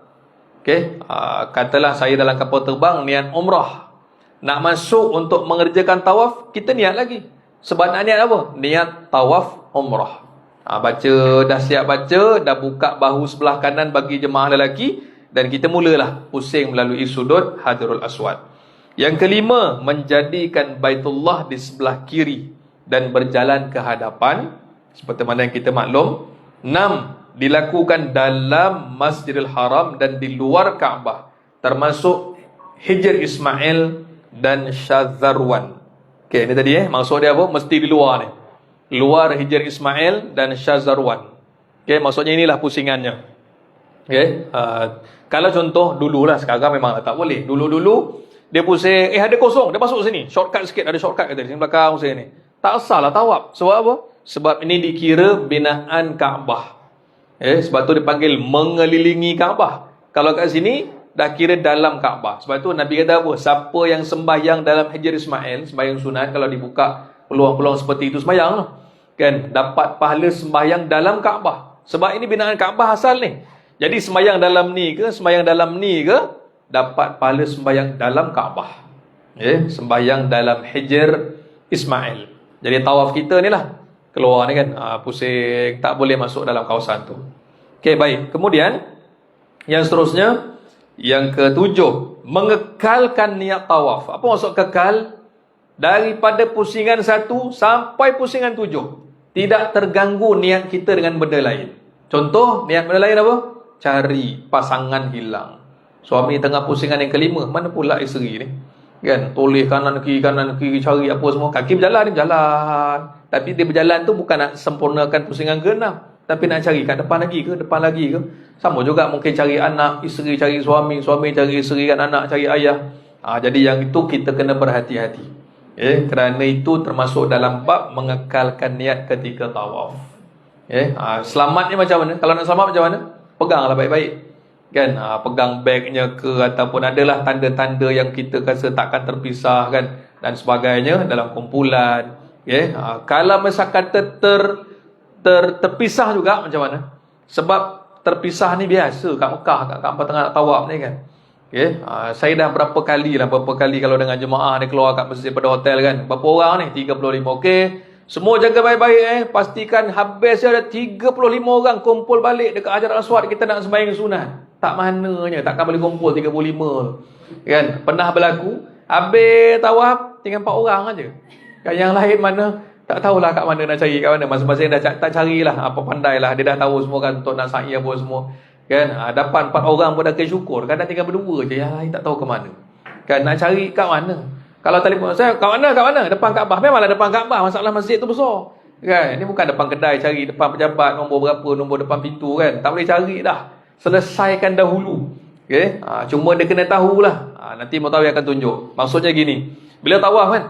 Katalah saya dalam kapal terbang niat umrah, nak masuk untuk mengerjakan tawaf, kita niat lagi. Sebab nak niat apa? Niat tawaf umrah. Dah siap baca, dah buka bahu sebelah kanan bagi jemaah lelaki, dan kita mulalah pusing melalui sudut Hajarul Aswad. Yang kelima, menjadikan Baitullah di sebelah kiri dan berjalan ke hadapan, seperti mana yang kita maklum. 6, dilakukan dalam Masjidil Haram dan di luar Kaabah, termasuk Hajar Ismail dan Syazarwan. Ini tadi maksud dia apa? Mesti di luar ni. Luar Hajar Ismail dan Syazarwan. Maksudnya inilah pusingannya. Kalau contoh dululah, sekarang memang tak boleh. Dulu dia pusing, ada kosong, dia masuk sini. Shortcut sikit, ada shortcut kata di sini belakang sini. Tak salah tawaf. Sebab apa? Sebab ini dikira binaan Kaabah. Sebab tu dipanggil mengelilingi Kaabah. Kalau kat sini dah kira dalam Kaabah. Sebab tu Nabi kata apa? Siapa yang sembahyang dalam Hajar Ismail, sembahyang sunat, kalau dibuka peluang-peluang seperti itu sembahyang lah. Kan dapat pahala sembahyang dalam Kaabah. Sebab ini binaan Kaabah asal ni. Jadi sembahyang dalam ni ke, dapat pahala sembahyang dalam Kaabah. Sembahyang dalam Hajar Ismail. Jadi tawaf kita ni lah keluar ni kan, pusing, tak boleh masuk dalam kawasan tu. Okey, baik. Kemudian yang seterusnya, yang ketujuh, mengekalkan niat tawaf. Apa maksud kekal? Daripada pusingan 1 sampai pusingan 7, tidak terganggu niat kita dengan benda lain. Contoh, niat benda lain apa? Cari pasangan hilang. Suami tengah pusingan yang kelima, mana pula isteri ni? Kan, toleh kanan kiri cari apa semua. Kaki berjalan, dia berjalan. Tapi dia berjalan tu bukan nak sempurnakan pusingan ke-6, tapi nak cari kat depan lagi ke. Sama juga mungkin cari anak, isteri cari suami, suami cari isteri, kan anak cari ayah. Jadi yang itu kita kena berhati-hati. Kerana itu termasuk dalam bab mengekalkan niat ketika tawaf. Selamatnya macam mana? Kalau nak selamat macam mana? Peganglah baik-baik. Kan, pegang bagnya ke, ataupun adalah tanda-tanda yang kita rasa takkan terpisah kan, dan sebagainya dalam kumpulan. Kalau misalkan terpisah juga macam mana? Sebab terpisah ni biasa kat Mekah, kat Kaabah tengah nak tawaf ni kan. Saya dah berapa kali kalau dengan jemaah ni keluar kat masjid pada hotel kan. Berapa orang ni? 35. Okey. Semua jaga baik-baik pastikan habis ada 35 orang kumpul balik dekat Hajar Aswad, kita nak sembahyang sunat. Tak mananya, takkan boleh kumpul 35. Kan? Pernah berlaku, habis tawaf tinggal 4 orang aja. Kan yang lain mana? Tak tahulah kat mana nak cari, kat mana. Masing-masing dah tak carilah, apa pandailah. Dia dah tahu semua kan untuk nak sa'i apa semua. Kan, dapat 4 orang pun dah syukur. Kadang tinggal berdua je, yang lain tak tahu ke mana. Kan, nak cari kat mana. Kalau telefon saya, kat mana? Depan Kaabah. Memanglah depan Kaabah, masalah masjid tu besar. Kan, ini bukan depan kedai, cari depan pejabat, nombor berapa, nombor depan pintu kan. Tak boleh cari dah. Selesaikan dahulu. Okay? Cuma dia kena tahulah. Nanti Mutawi akan tunjuk. Maksudnya gini, bila tawaf kan,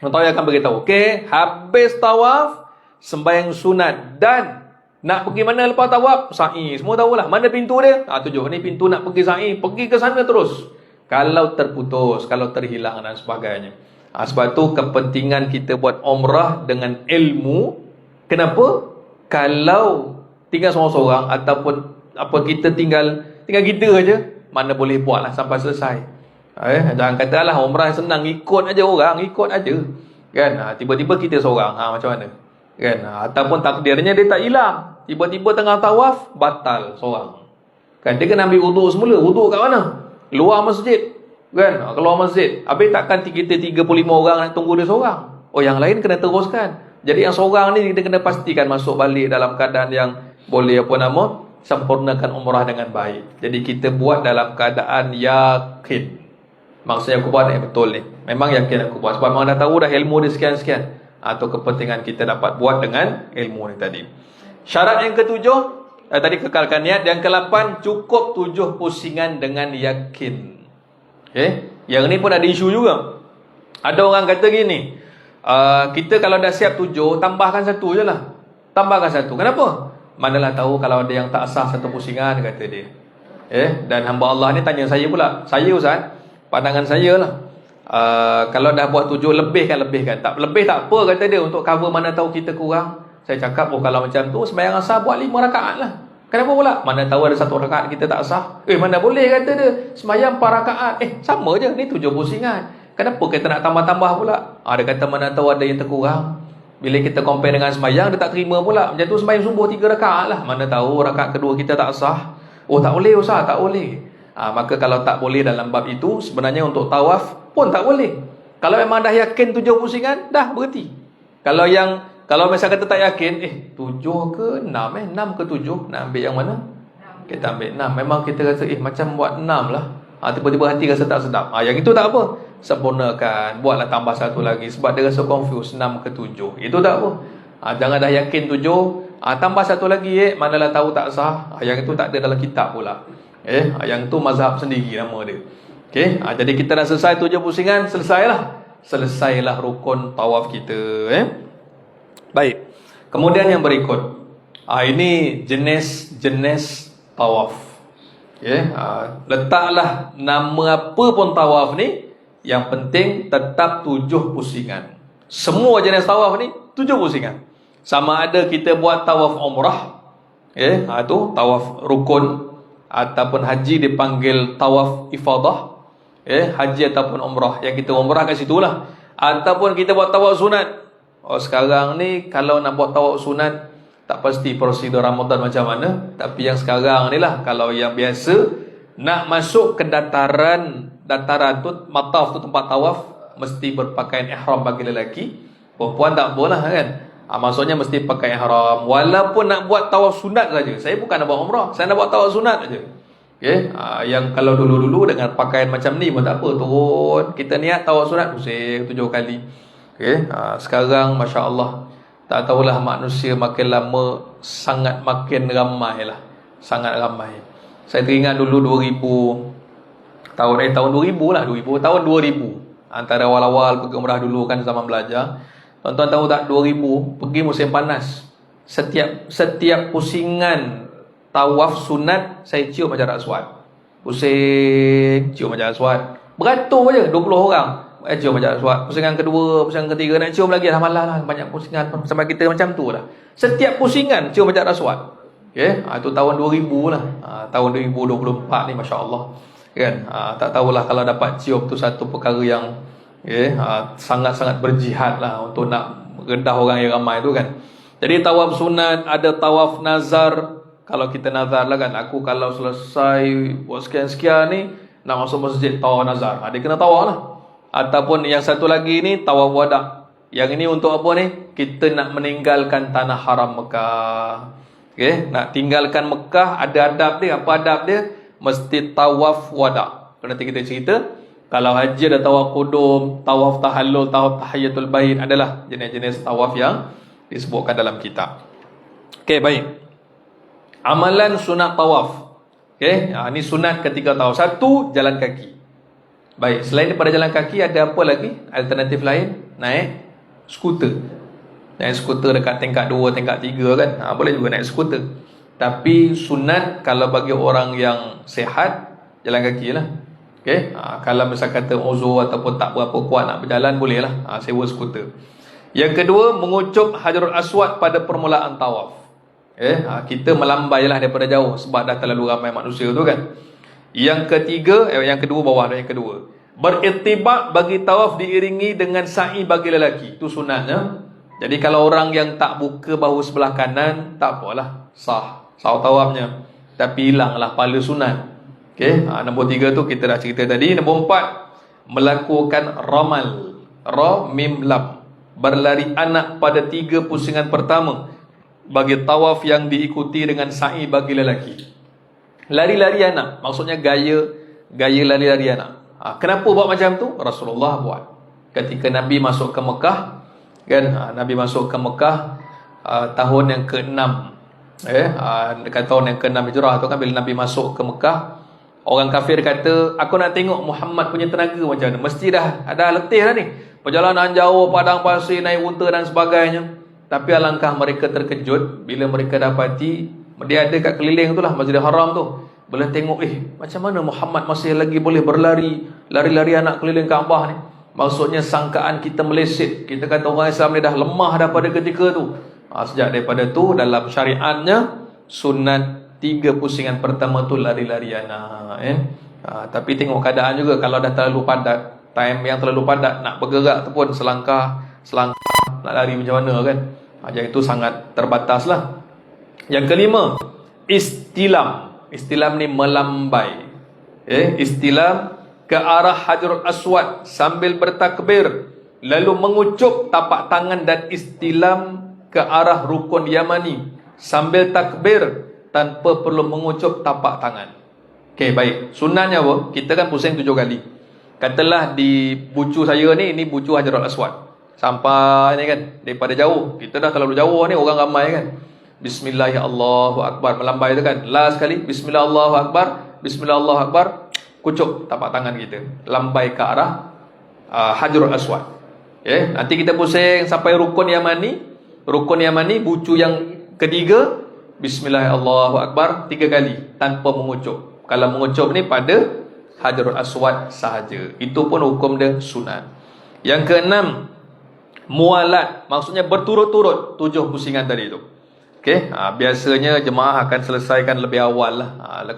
Mutawi akan beritahu, okey, habis tawaf, sembahyang sunat, dan nak pergi mana lepas tawaf? Sa'i. Semua tahulah. Mana pintu dia? Tunjuk. Ni pintu nak pergi sa'i. Pergi ke sana terus. Kalau terputus, kalau terhilang dan sebagainya. Sebab tu kepentingan kita buat umrah dengan ilmu. Kenapa? Kalau tinggal seorang-seorang ataupun apa, kita tinggal kita aja, mana boleh buatlah sampai selesai. Jangan katalah umrah senang, ikut aja orang, ikut aja. Kan? Tiba-tiba kita seorang. Macam mana? Kan, ataupun takdirnya dia tak hilang, tiba-tiba tengah tawaf batal seorang. Kan, dia kena ambil wuduk semula. Wuduk kat mana? Luar masjid. Kan, keluar masjid. Habis takkan kita 35 orang nak tunggu dia seorang. Yang lain kena teruskan. Jadi yang seorang ni kita kena pastikan masuk balik dalam keadaan yang boleh sempurnakan umrah dengan baik. Jadi kita buat dalam keadaan yakin. Maksudnya aku buat betul ni, memang yakin aku buat. Sebab memang dah tahu dah ilmu dia sekian-sekian. Atau kepentingan kita dapat buat dengan ilmu ni tadi. Syarat yang ketujuh, tadi kekalkan niat. Yang ke-8, cukup 7 pusingan dengan yakin. Yang ni pun ada isu juga. Ada orang kata gini, kita kalau dah siap 7, tambahkan 1 je lah. Tambahkan 1. Kenapa? Manalah tahu kalau ada yang tak sah 1 pusingan, kata dia. Dan hamba Allah ni tanya saya pula. Saya Ustaz, pandangan saya lah, kalau dah buat 7, lebihkan. Tak lebih tak apa, kata dia, untuk cover mana tahu kita kurang. Saya cakap, kalau macam tu sembahyang asar buat 5 rakaat lah. Kenapa pula? Mana tahu ada 1 rakaat kita tak sah. Mana boleh, kata dia, sembahyang 4 rakaat. Sama je, ni 7 pusingan. Kenapa kita nak tambah-tambah pula? Dia kata mana tahu ada yang terkurang. Bila kita compare dengan sembahyang, dia tak terima pula. Macam tu sembahyang subuh 3 rakaat lah. Mana tahu rakaat kedua kita tak sah. Tak boleh Ustaz, tak boleh. Maka kalau tak boleh dalam bab itu, sebenarnya untuk tawaf pun tak boleh. Kalau memang dah yakin 7 pusingan, dah berhenti. Kalau misalnya kita tak yakin, 7 ke 6, 6 ke 7, nak ambil yang mana? Kita ambil 6. Memang kita rasa macam buat 6 lah. Tiba-tiba hati rasa tak sedap. Yang itu tak apa, sempurnakan, buatlah tambah 1 lagi. Sebab dia rasa confuse 6 ke 7. Itu tak apa. Jangan dah yakin 7, tambah 1 lagi, manalah tahu tak sah. Yang itu tak ada dalam kitab pula. Yang tu mazhab sendiri nama dia. Jadi kita dah selesai 7 pusingan, selesailah rukun tawaf kita. Baik. Kemudian yang berikut, ini jenis tawaf. Letaklah nama apa pun tawaf ni, yang penting tetap 7 pusingan. Semua jenis tawaf ni 7 pusingan. Sama ada kita buat tawaf umrah, itu tawaf rukun, ataupun haji dipanggil tawaf ifadah, haji ataupun umrah, yang kita umrah kat situlah. Ataupun kita buat tawaf sunat. Sekarang ni kalau nak buat tawaf sunat, tak pasti prosedur Ramadan macam mana. Tapi yang sekarang ni lah, kalau yang biasa nak masuk ke dataran tu, mataf tu tempat tawaf, mesti berpakaian ihram bagi lelaki. Perempuan tak boleh lah kan. Maksudnya mesti pakai ihram. Walaupun nak buat tawaf sunat saja. Saya bukan nak buat umrah, saya nak buat tawaf sunat saja. Okay? Yang kalau dulu-dulu dengan pakaian macam ni pun tak apa, turun kita niat tawaf sunat pusing 7 kali. Okay? Sekarang Masya Allah, tak tahulah manusia makin lama sangat makin ramai lah. Sangat ramai. Saya teringat dulu 2000 tahun 2000 lah, tahun 2000, antara awal-awal pergi umrah dulu kan, zaman belajar. Tuan-tuan tahu tak, 2000 pergi musim panas, setiap pusingan tawaf sunat saya cium Hajar Aswad. Pusing cium Hajar Aswad, beratur je 20 orang cium Hajar Aswad. Pusingan kedua, pusingan ketiga nak cium lagi, dah malah lah, banyak pusingan sampai kita macam tu lah. Setiap pusingan cium Hajar Aswad. Okay? Itu tahun 2000 lah. Tahun 2024 ni Masya Allah kan. Tak tahulah kalau dapat cium tu satu perkara yang sangat-sangat berjihad lah untuk nak redah orang yang ramai tu kan. Jadi tawaf sunat, ada tawaf nazar. Kalau kita nazar lah kan, aku kalau selesai buat sekian-sekian ni nak masuk masjid, tawaf nazar, dia kena tawaf lah. Ataupun yang satu lagi ni tawaf wada'. Yang ini untuk apa ni? Kita nak meninggalkan tanah haram Mekah. Okay? Nak tinggalkan Mekah, ada adab dia. Apa adab dia? Mesti tawaf wada'. Nanti kita cerita. Kalau haji ada tawaf qudum, tawaf tahallul, tawaf tahiyatul bait, adalah jenis-jenis tawaf yang disebutkan dalam kitab. Okay, baik. Amalan sunat tawaf. Okay, ini sunat ketika tawaf. 1, jalan kaki. Baik, selain daripada jalan kaki, ada apa lagi? Alternatif lain, naik skuter. Naik skuter dekat tingkat 2, tingkat 3 kan, boleh juga naik skuter. Tapi sunat kalau bagi orang yang sihat, jalan kaki lah. Okay? Kalau misal kata uzur ataupun tak berapa kuat nak berjalan, boleh lah sewa skuter. Yang kedua, mengucup Hajarul Aswad pada permulaan tawaf. Okay? Kita melambai lah daripada jauh, sebab dah terlalu ramai manusia tu kan. Yang ketiga, yang kedua bawah dah, yang kedua, beritibak bagi tawaf diiringi dengan sa'i bagi lelaki. Itu sunatnya. Jadi kalau orang yang tak buka bahu sebelah kanan, tak apalah, sah tawafnya. Tapi hilanglah pahala sunat. Okay? Nombor 3 tu kita dah cerita tadi. Nombor 4, melakukan ramal, ra mim lam, berlari anak pada 3 pusingan pertama bagi tawaf yang diikuti dengan sa'i bagi lelaki. Lari-lari anak, maksudnya gaya lari-lari anak. Kenapa buat macam tu? Rasulullah buat ketika Nabi masuk ke Mekah kan. Nabi masuk ke Mekah tahun yang ke-6, dekat tahun yang ke-6 Hijrah tu kan, bila Nabi masuk ke Mekah, orang kafir kata, aku nak tengok Muhammad punya tenaga macam mana. Mesti dah ada letih dah ni, perjalanan jauh, padang pasir, naik unta dan sebagainya. Tapi alangkah mereka terkejut bila mereka dapati dia ada kat keliling tu lah, Masjidil Haram tu. Bila tengok, macam mana Muhammad masih lagi boleh berlari, lari-lari anak keliling Kaabah ni. Maksudnya sangkaan kita meleset. Kita kata orang Islam ni dah lemah dah pada ketika tu. Sejak daripada tu, dalam syariatnya, sunat 3 pusingan pertama tu lari-lari anak. Tapi tengok keadaan juga. Kalau dah terlalu padat, time yang terlalu padat, nak bergerak tu pun selangkah, nak lari macam mana kan. Jadi itu sangat terbatas lah. Yang kelima, istilam. Istilam ni melambai. Istilam ke arah Hajarul Aswad sambil bertakbir, lalu mengucup tapak tangan dan istilam ke arah rukun Yamani sambil takbir tanpa perlu mengucup tapak tangan. Okey, baik. Sunatnya apa? Kita kan pusing 7 kali. Katalah di bucu saya ni, ini bucu Hajarul Aswad. Sampai ni kan, daripada jauh. Kita dah terlalu jauh ni, orang ramai kan. Bismillah, Allahu Akbar, melambai tu kan. Last kali, Bismillah, Allahu Akbar, Bismillah, Allahu Akbar, kucuk tapak tangan kita, lambai ke arah Hajarul Aswad. Nanti kita pusing sampai rukun Yamani. Rukun Yamani, bucu yang ketiga, Bismillah, Allahu Akbar 3 kali tanpa mengucup. Kalau mengucup ni pada Hajarul Aswad sahaja. Itu pun hukum dia sunat. Yang keenam, mualat, maksudnya berturut-turut 7 pusingan tadi tu. Okey, biasanya jemaah akan selesaikan lebih awal lah.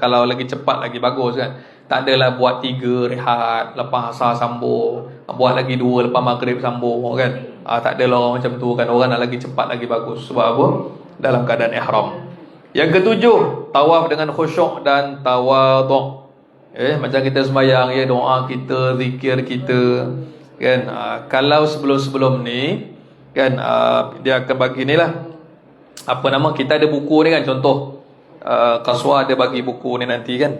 Kalau lagi cepat lagi bagus kan. Tak adalah buat 3 rehat, lepas asar sambung, buat lagi 2 lepas maghrib sambung kan. Tak adalah orang macam tu kan. Orang nak lagi cepat lagi bagus. Sebab apa? dalam keadaan ihram. Yang ketujuh, tawaf dengan khusyuk dan tawaduk. Macam kita sembahyang, doa kita, zikir kita, kan. Kalau sebelum-sebelum ni, kan, dia akan bagi ni lah, apa nama, kita ada buku ni kan, contoh Qaswa ada bagi buku ni nanti kan,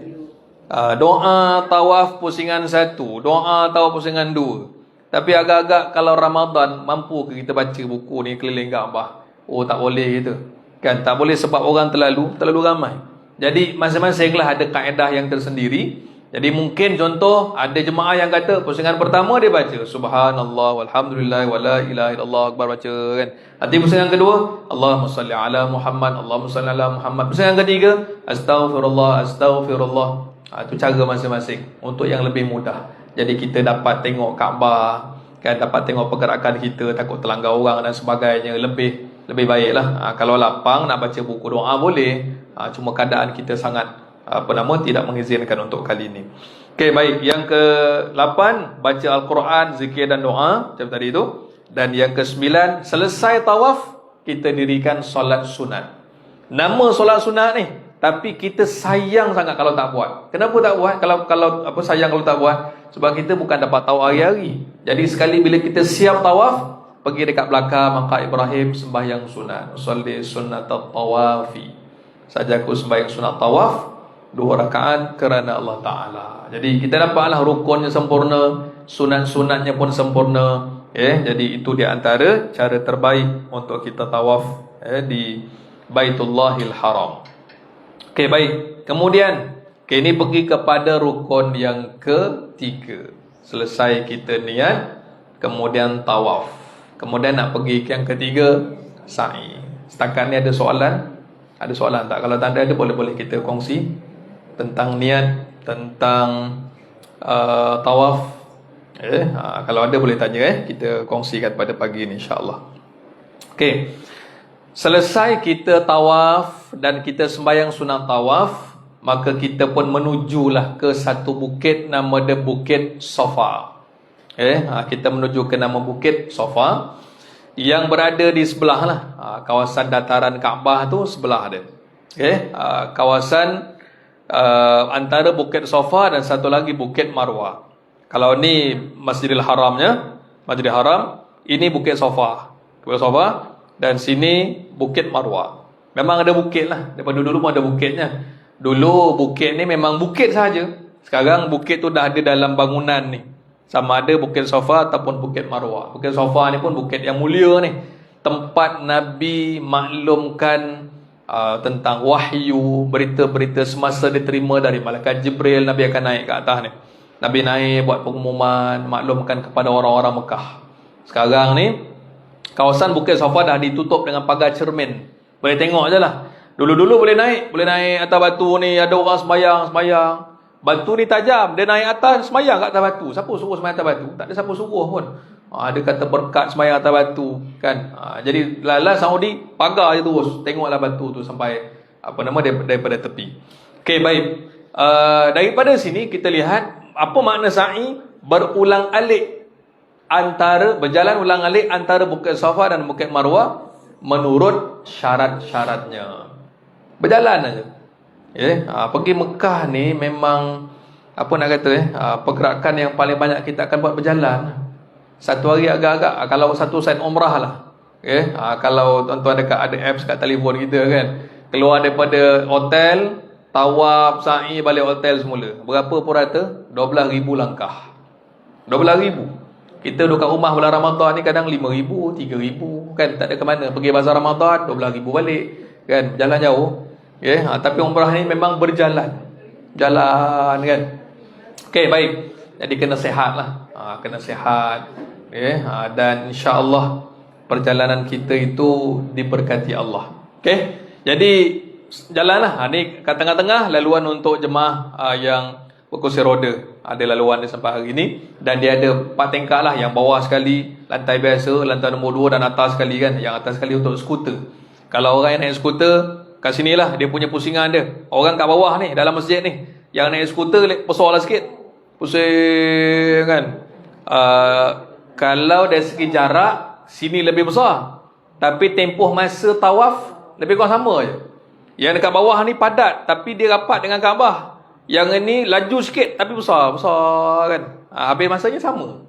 doa tawaf pusingan 1, doa tawaf pusingan 2. Tapi agak-agak kalau Ramadan, mampu ke kita baca buku ni keliling Kaabah? Oh, tak boleh gitu kan. Tak boleh sebab orang terlalu ramai. Jadi masing-masing lah ada kaedah yang tersendiri. Jadi mungkin contoh ada jemaah yang kata pusingan pertama dia baca subhanallah walhamdulillah wala ilaha illallah akbar, baca kan. Nanti pusingan kedua Allahumma salli ala Muhammad, Allahumma salli ala Muhammad. Pusingan ketiga astaghfirullah, astaghfirullah. Itu cara masing-masing untuk yang lebih mudah. Jadi kita dapat tengok Kaabah kan, dapat tengok pergerakan kita, takut terlanggar orang dan sebagainya, lebih baiklah. Kalau lapang nak baca buku doa boleh, cuma keadaan kita sangat tidak mengizinkan untuk kali ini. Okey, baik. Yang ke-8, baca Al-Quran, zikir dan doa macam tadi itu. Dan yang ke-9, selesai tawaf kita dirikan solat sunat. Nama solat sunat ni, tapi kita sayang sangat kalau tak buat. Kenapa tak buat? Kalau sayang kalau tak buat? Sebab kita bukan dapat tahu hari-hari. Jadi sekali bila kita siap tawaf, pergi dekat belakang makam Ibrahim, sembahyang sunat. Usolli sunnatat tawafi. Saja aku sembahyang sunat tawaf 2 rakaat kerana Allah Ta'ala. Jadi kita dapatlah rukunnya sempurna, sunat-sunatnya pun sempurna. Jadi itu di antara cara terbaik untuk kita tawaf di Baitullahil Haram. Okey, baik. Kemudian ini pergi kepada rukun yang ketiga. Selesai kita niat, kemudian tawaf. Kemudian nak pergi ke yang ketiga, sa'i. Setakat ni ada soalan? Ada soalan tak? Kalau tak ada boleh kita kongsi tentang niat, tentang tawaf. Kalau ada boleh tanya, kita kongsikan pada pagi ni insya-Allah. Okey. Selesai kita tawaf dan kita sembahyang sunat tawaf, maka kita pun menujulah ke satu bukit, nama dia Bukit Safa. Kita menuju ke nama Bukit Safa yang berada di sebelah lah, kawasan dataran Kaabah tu sebelah dia. Kawasan antara Bukit Safa dan satu lagi Bukit Marwah. Kalau ni Masjidil Haramnya, Masjidil Haram, ini Bukit Safa. Bukit Safa, dan sini Bukit Marwah. Memang ada bukit lah, daripada dulu pun ada bukitnya. Dulu bukit ni memang bukit saja. Sekarang bukit tu dah ada dalam bangunan ni. Sama ada Bukit Safa ataupun Bukit Marwah. Bukit Safa ni pun bukit yang mulia ni. Tempat Nabi maklumkan tentang wahyu, berita-berita semasa diterima dari Malaikat Jibril. Nabi akan naik ke atas ni. Nabi naik buat pengumuman, maklumkan kepada orang-orang Mekah. Sekarang ni kawasan Bukit Safa dah ditutup dengan pagar cermin. Boleh tengok je lah. Dulu-dulu boleh naik atas batu ni, ada orang sembahyang. Batu ni tajam, dia naik atas sembahyang kat atas batu. Siapa suruh sembahyang atas batu? Tak ada siapa suruh pun. Dia kata berkat sembahyang atas batu kan. Jadi lala Saudi pagar je terus, tengoklah batu tu sampai daripada tepi. Okey, baik. Daripada sini kita lihat apa makna sa'i, berulang-alik berjalan ulang-alik antara Bukit Safa dan Bukit Marwah menurut syarat-syaratnya. Berjalan aja. Pergi Mekah ni memang pergerakan yang paling banyak kita akan buat berjalan. Satu hari agak-agak, kalau satu set umrah lah. Kalau tuan-tuan ada apps kat telefon kita kan, keluar daripada hotel, tawaf, sa'i, balik hotel semula. Berapa purata? 12,000 langkah. 12,000. Kita duduk kat rumah bulan Ramadan ni kadang 5,000, 3,000 kan, tak ada ke mana. Pergi bazar Ramadan 12,000 balik kan, jalan jauh. Tapi umrah ni memang berjalan. Jalan kan. Okey, baik. Jadi kena sihat lah. Kena sihat. Dan insya-Allah perjalanan kita itu diberkati Allah. Okey. Jadi jalanlah. Ni kat tengah-tengah laluan untuk jemaah yang berkursi roda. Ada laluan dia sampai hari ni. Dan dia ada 4 tingkat lah. Yang bawah sekali lantai biasa, lantai nombor 2 dan atas sekali kan. Yang atas sekali untuk skuter. Kalau orang yang naik skuter, kat sini lah dia punya pusingan dia. Orang kat bawah ni, dalam masjid ni, yang naik skuter besar lah sikit. Pusing kan. Kalau dari segi jarak, sini lebih besar. Tapi tempoh masa tawaf lebih kurang sama je. Yang dekat bawah ni padat tapi dia rapat dengan Kaabah. Yang ini laju sikit tapi besar kan. Habis masanya sama.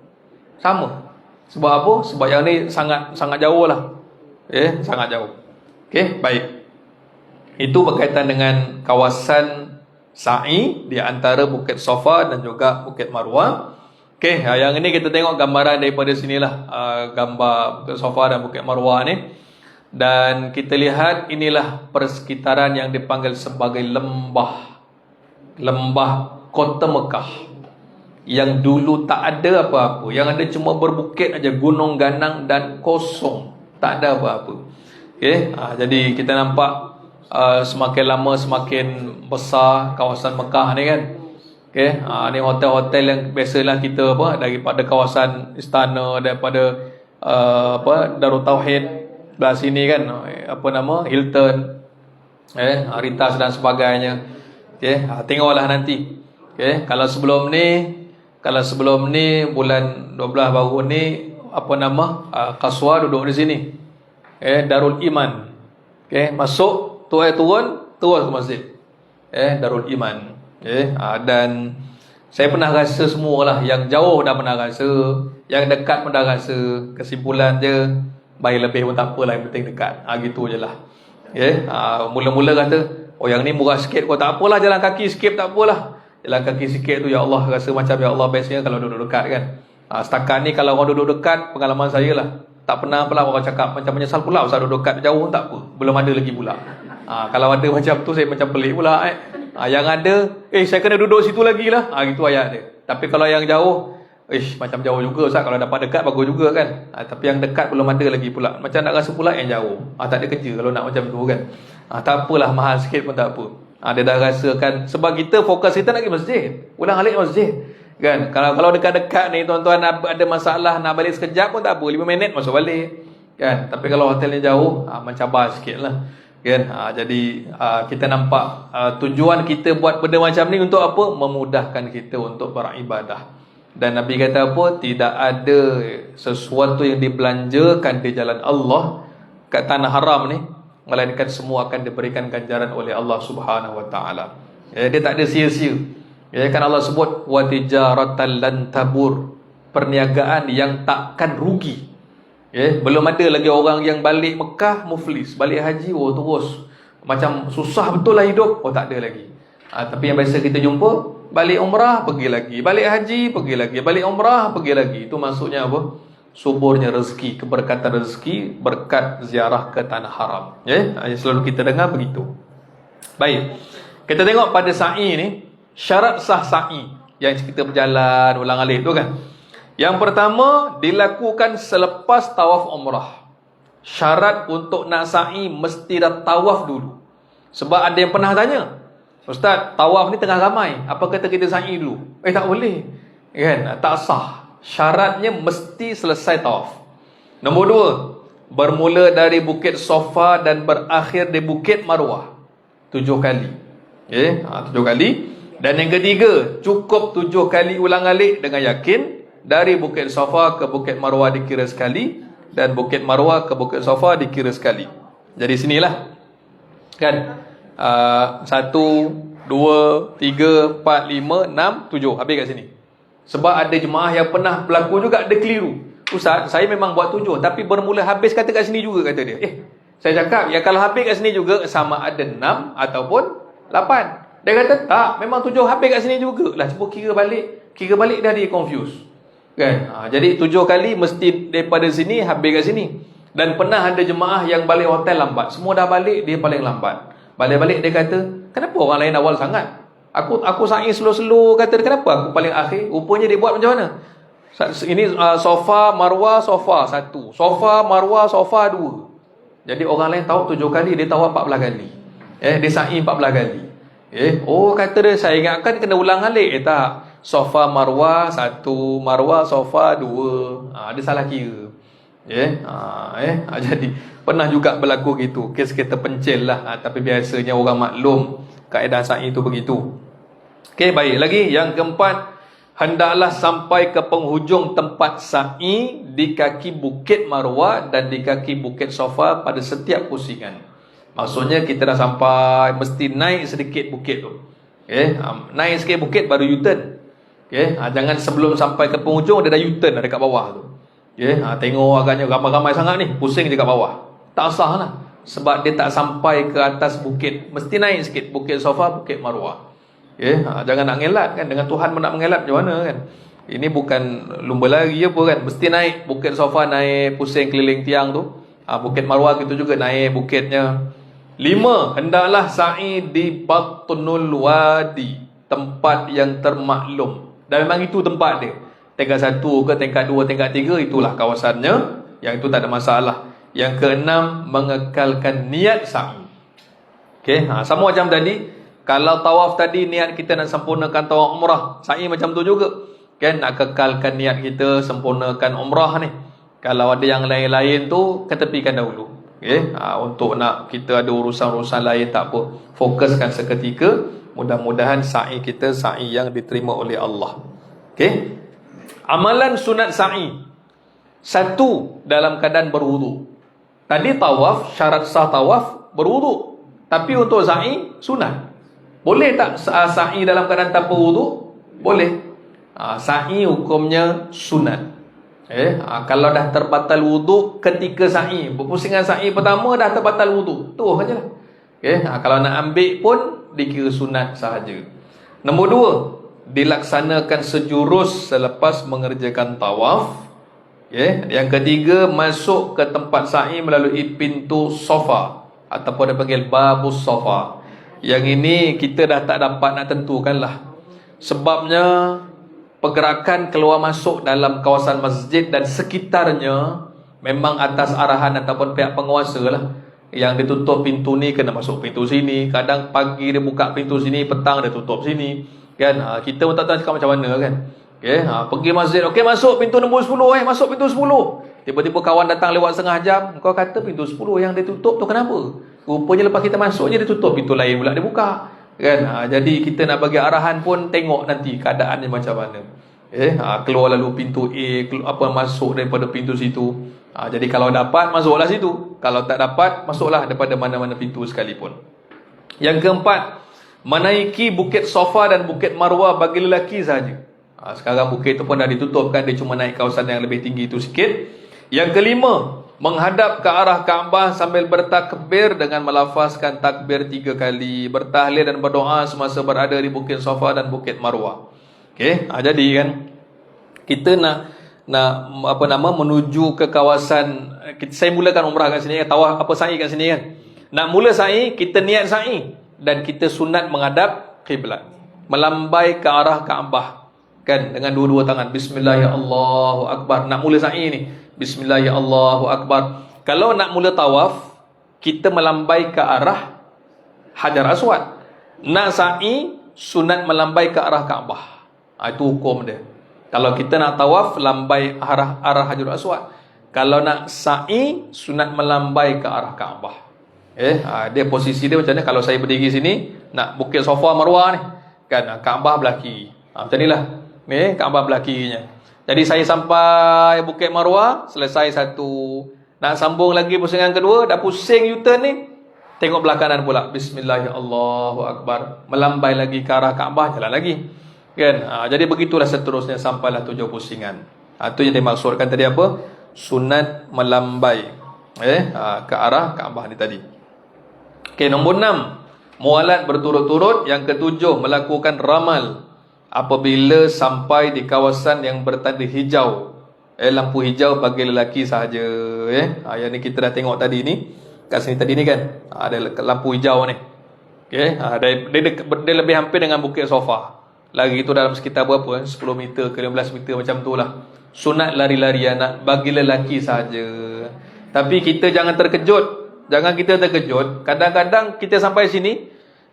Sebab apa? Sebab yang ni sangat jauh lah. Sangat jauh. Baik. Itu berkaitan dengan kawasan sa'i di antara Bukit Safa dan juga Bukit Marwah. Yang ini kita tengok gambaran daripada sinilah, gambar Bukit Safa dan Bukit Marwah ni. Dan kita lihat inilah persekitaran yang dipanggil sebagai lembah Kota Mekah, yang dulu tak ada apa-apa, yang ada cuma berbukit aja, gunung ganang dan kosong, tak ada apa-apa. Jadi kita nampak semakin lama semakin besar kawasan Mekah ni kan. Ni hotel-hotel yang biasalah kita daripada kawasan istana, daripada Darut Tauhid belah sini kan, Hilton, Ritas dan sebagainya. Tengoklah nanti. Kalau sebelum ni bulan 12 baru ni Qaswa duduk di sini. Darul Iman. Masuk turun ke masjid. Darul Iman. Dan saya pernah rasa semualah, yang jauh dah pernah rasa, yang dekat pun dah rasa. Kesimpulan je, bayar lebih pun tak apalah, yang penting dekat. Gitu je lah. Mula-mula kata, yang ni murah sikit kau, tak apalah, jalan kaki sikit tak apalah. Jalan kaki sikit tu, ya Allah, rasa macam ya Allah bestnya kalau duduk dekat kan. Setakat ni kalau orang duduk dekat, pengalaman saya lah, tak pernah pula orang cakap macam menyesal pula usah duduk dekat, jauh tak apa, belum ada lagi pula. Kalau ada macam tu saya macam pelik pula. Yang ada, saya kena duduk situ lagi lah. Gitu ayat dia. Tapi kalau yang jauh, macam jauh juga Ustaz, kalau dapat dekat bagus juga kan. Tapi yang dekat belum ada lagi pula. Macam nak rasa pula yang jauh. Tak ada kerja kalau nak macam tu kan. Tak apalah, mahal sikit pun tak apa. Dia dah rasakan. Sebab kita fokus kita nak pergi masjid, ulang alik masjid kan. Kalau dekat-dekat ni tuan-tuan ada masalah nak balik sekejap pun tak apa, 5 minit masuk balik kan. Tapi kalau hotelnya jauh, mencabar sikit lah kan. Jadi kita nampak tujuan kita buat benda macam ni untuk apa? Memudahkan kita untuk beribadah. Dan Nabi kata apa? Tidak ada sesuatu yang dibelanjakan di jalan Allah kat tanah haram ni, melainkan semua akan diberikan ganjaran oleh Allah Subhanahu Wa Taala. Dia tak ada sia-sia. Kan Allah sebut wa tijaratan lan tabur, perniagaan yang takkan rugi. Belum ada lagi orang yang balik Mekah muflis, balik haji terus macam susah betul lah hidup. Tak ada lagi. Tapi yang biasa kita jumpa, balik umrah pergi lagi, balik haji pergi lagi, balik umrah pergi lagi. Itu maksudnya apa? Suburnya rezeki, keberkatan rezeki berkat ziarah ke tanah haram. Selalu kita dengar begitu. Baik, kita tengok pada sa'i ni, syarat sah sa'i yang kita berjalan ulang-alik tu kan. Yang pertama, dilakukan selepas tawaf umrah. Syarat untuk nak sa'i mesti dah tawaf dulu. Sebab ada yang pernah tanya, Ustaz, tawaf ni tengah ramai, apa kata kita sa'i dulu? Tak boleh kan, tak sah. Syaratnya mesti selesai tawaf. Nombor 2, bermula dari Bukit Safa dan berakhir di Bukit Marwah 7 kali. 7 kali. Dan yang ketiga, cukup 7 kali ulang-alik dengan yakin. Dari Bukit Safa ke Bukit Marwah dikira sekali, dan Bukit Marwah ke Bukit Safa dikira sekali. Jadi sinilah kan, 1, 2, 3, 4, 5, 6, 7. Habis kat sini. Sebab ada jemaah yang pernah berlaku juga, dia keliru. Ustaz, saya memang buat 7, tapi bermula habis kata kat sini juga, kata dia. Saya cakap, ya kalau habis kat sini juga, sama ada 6 ataupun 8. Dia kata, tak, memang 7 habis kat sini juga. Lah, cuba kira balik dah dia confuse kan. Jadi 7 kali mesti daripada sini habis kat sini. Dan pernah ada jemaah yang balik hotel lambat, semua dah balik, dia paling lambat. Balik-balik dia kata, kenapa orang lain awal sangat? Aku sa'i slow-slow, kata dia, kenapa aku paling akhir? Rupanya dia buat macam mana? Ini Safa, Marwah, Safa 1, Safa, Marwah, Safa 2. Jadi orang lain tahu 7 kali, dia tahu 14 kali. Dia sa'i 14 kali. Kata dia, saya ingatkan kena ulang alik. Tak, Safa Marwah 1, Marwah Safa 2. Dia salah kira. Jadi pernah juga berlaku gitu. Kes kita pencil lah. Tapi biasanya orang maklum kaedah sa'i itu begitu. Baik. Lagi yang keempat, hendaklah sampai ke penghujung tempat sa'i di kaki Bukit Marwah dan di kaki Bukit Safa pada setiap pusingan. Maksudnya kita dah sampai, mesti naik sedikit bukit tu. Okay? Naik sikit bukit baru U-turn. Okay? Jangan sebelum sampai ke penghujung dia dah U-turn dekat bawah tu. Okay? Tengok agaknya ramai-ramai sangat ni, pusing dekat bawah. Tak sah lah. Sebab dia tak sampai ke atas bukit. Mesti naik sikit, Bukit Safa, Bukit Marwah. Okay? Jangan nak ngelat kan. Dengan Tuhan pun nak mengelat macam mana kan. Ini bukan lumba lari apa kan. Mesti naik Bukit Safa, naik pusing keliling tiang tu. Bukit Marwah gitu juga, naik bukitnya. 5. Hendaklah sa'i di batnul wadi, tempat yang termaklum. Dan memang itu tempat dia. Tingkat 1 ke tingkat 2, tingkat 3, itulah kawasannya. Yang itu tak ada masalah. Yang ke-6, mengekalkan niat sa'i. Okay, sama macam tadi. Kalau tawaf tadi niat kita nak sempurnakan tawaf umrah, sa'i macam tu juga. Kan, nak kekalkan niat kita sempurnakan umrah ni. Kalau ada yang lain-lain tu, ketepikan dahulu. Okay? Untuk nak kita ada urusan-urusan lain tak apa, fokuskan seketika. Mudah-mudahan sa'i kita sa'i yang diterima oleh Allah. Okay? Amalan sunat sa'i. 1, dalam keadaan berwuduk. Tadi tawaf, syarat sah tawaf berwuduk. Tapi untuk sa'i sunat. Boleh tak sa'i dalam keadaan tanpa wuduk? Boleh. Sa'i hukumnya sunat. Kalau dah terbatal wuduk ketika sa'i, berpusingan sa'i pertama dah terbatal wuduk, tu saja lah. Kalau nak ambil pun dikira sunat sahaja. Nombor 2, dilaksanakan sejurus selepas mengerjakan tawaf. Yang ketiga, masuk ke tempat sa'i melalui pintu Safa, ataupun dipanggil babus Safa. Yang ini kita dah tak dapat nak tentukan lah. Sebabnya pergerakan keluar masuk dalam kawasan masjid dan sekitarnya memang atas arahan ataupun pihak penguasa lah. Yang ditutup pintu ni kena masuk pintu sini. Kadang pagi dia buka pintu sini, petang dia tutup sini. Kan? Kita pun tak tahu cakap macam mana kan. Pergi masjid, okey masuk pintu nombor 10, masuk pintu 10. Tiba-tiba kawan datang lewat setengah jam, kau kata pintu 10 yang dia tutup tu kenapa? Rupanya lepas kita masuk je dia tutup, pintu lain pula dia buka. Kan? Jadi kita nak bagi arahan pun tengok nanti keadaannya macam mana. Keluar lalu pintu A, masuk daripada pintu situ. Jadi kalau dapat masuklah situ, kalau tak dapat masuklah daripada mana-mana pintu sekalipun. Yang keempat, menaiki Bukit Safa dan Bukit Marwah bagi lelaki sahaja. Sekarang bukit itu pun dah ditutup kan, dia cuma naik kawasan yang lebih tinggi itu sikit. Yang kelima, menghadap ke arah Kaabah sambil bertakbir dengan melafazkan takbir 3 kali, bertahlil dan berdoa semasa berada di Bukit Safa dan Bukit Marwah. Okey, jadi kan kita nak menuju ke kawasan, saya mulakan umrah kat sini, tawaf sa'i kat sini kan. Nak mula sa'i, kita niat sa'i dan kita sunat menghadap kiblat, melambai ke arah Kaabah kan, dengan dua-dua tangan. Bismillahirrahmanirrahim. Nak mula sa'i ni, Bismillahirrahmanirrahim. Kalau nak mula tawaf, kita melambai ke arah Hajar Aswad. Nak sa'i, sunat melambai ke arah Kaabah. Itu hukum dia. Kalau kita nak tawaf, lambai arah Hajar Aswad. Kalau nak sa'i, sunat melambai ke arah Kaabah. Dia posisi dia macam ni. Kalau saya berdiri sini, nak Bukit Safa Marwah ni kan, Kaabah belah kiri. Macam ni lah. Kaabah belah kirinya. Jadi saya sampai Bukit Marwah, selesai satu, nak sambung lagi pusingan kedua, dah pusing U-turn ni, tengok belah kanan pula, Bismillahirrahmanirrahim, melambai lagi ke arah Kaabah, jalan lagi kan. Jadi begitulah seterusnya sampailah 7 pusingan. Itu yang dimaksudkan tadi apa? Sunat melambai ke arah Kaabah ni tadi. Okey, nombor 6, mualat berturut-turut. Yang ke-7, melakukan ramal apabila sampai di kawasan yang bertanda hijau. Lampu hijau bagi lelaki sahaja. Yang ni kita dah tengok tadi ni, kat sini tadi ni kan, ada lampu hijau ni. Dia lebih hampir dengan Bukit Safa. Lagi itu dalam sekitar berapa? 10 meter ke 15 meter macam tu lah. Sunat lari-lari anak bagi lelaki sahaja. Tapi kita jangan terkejut. Jangan kita terkejut. Kadang-kadang kita sampai sini,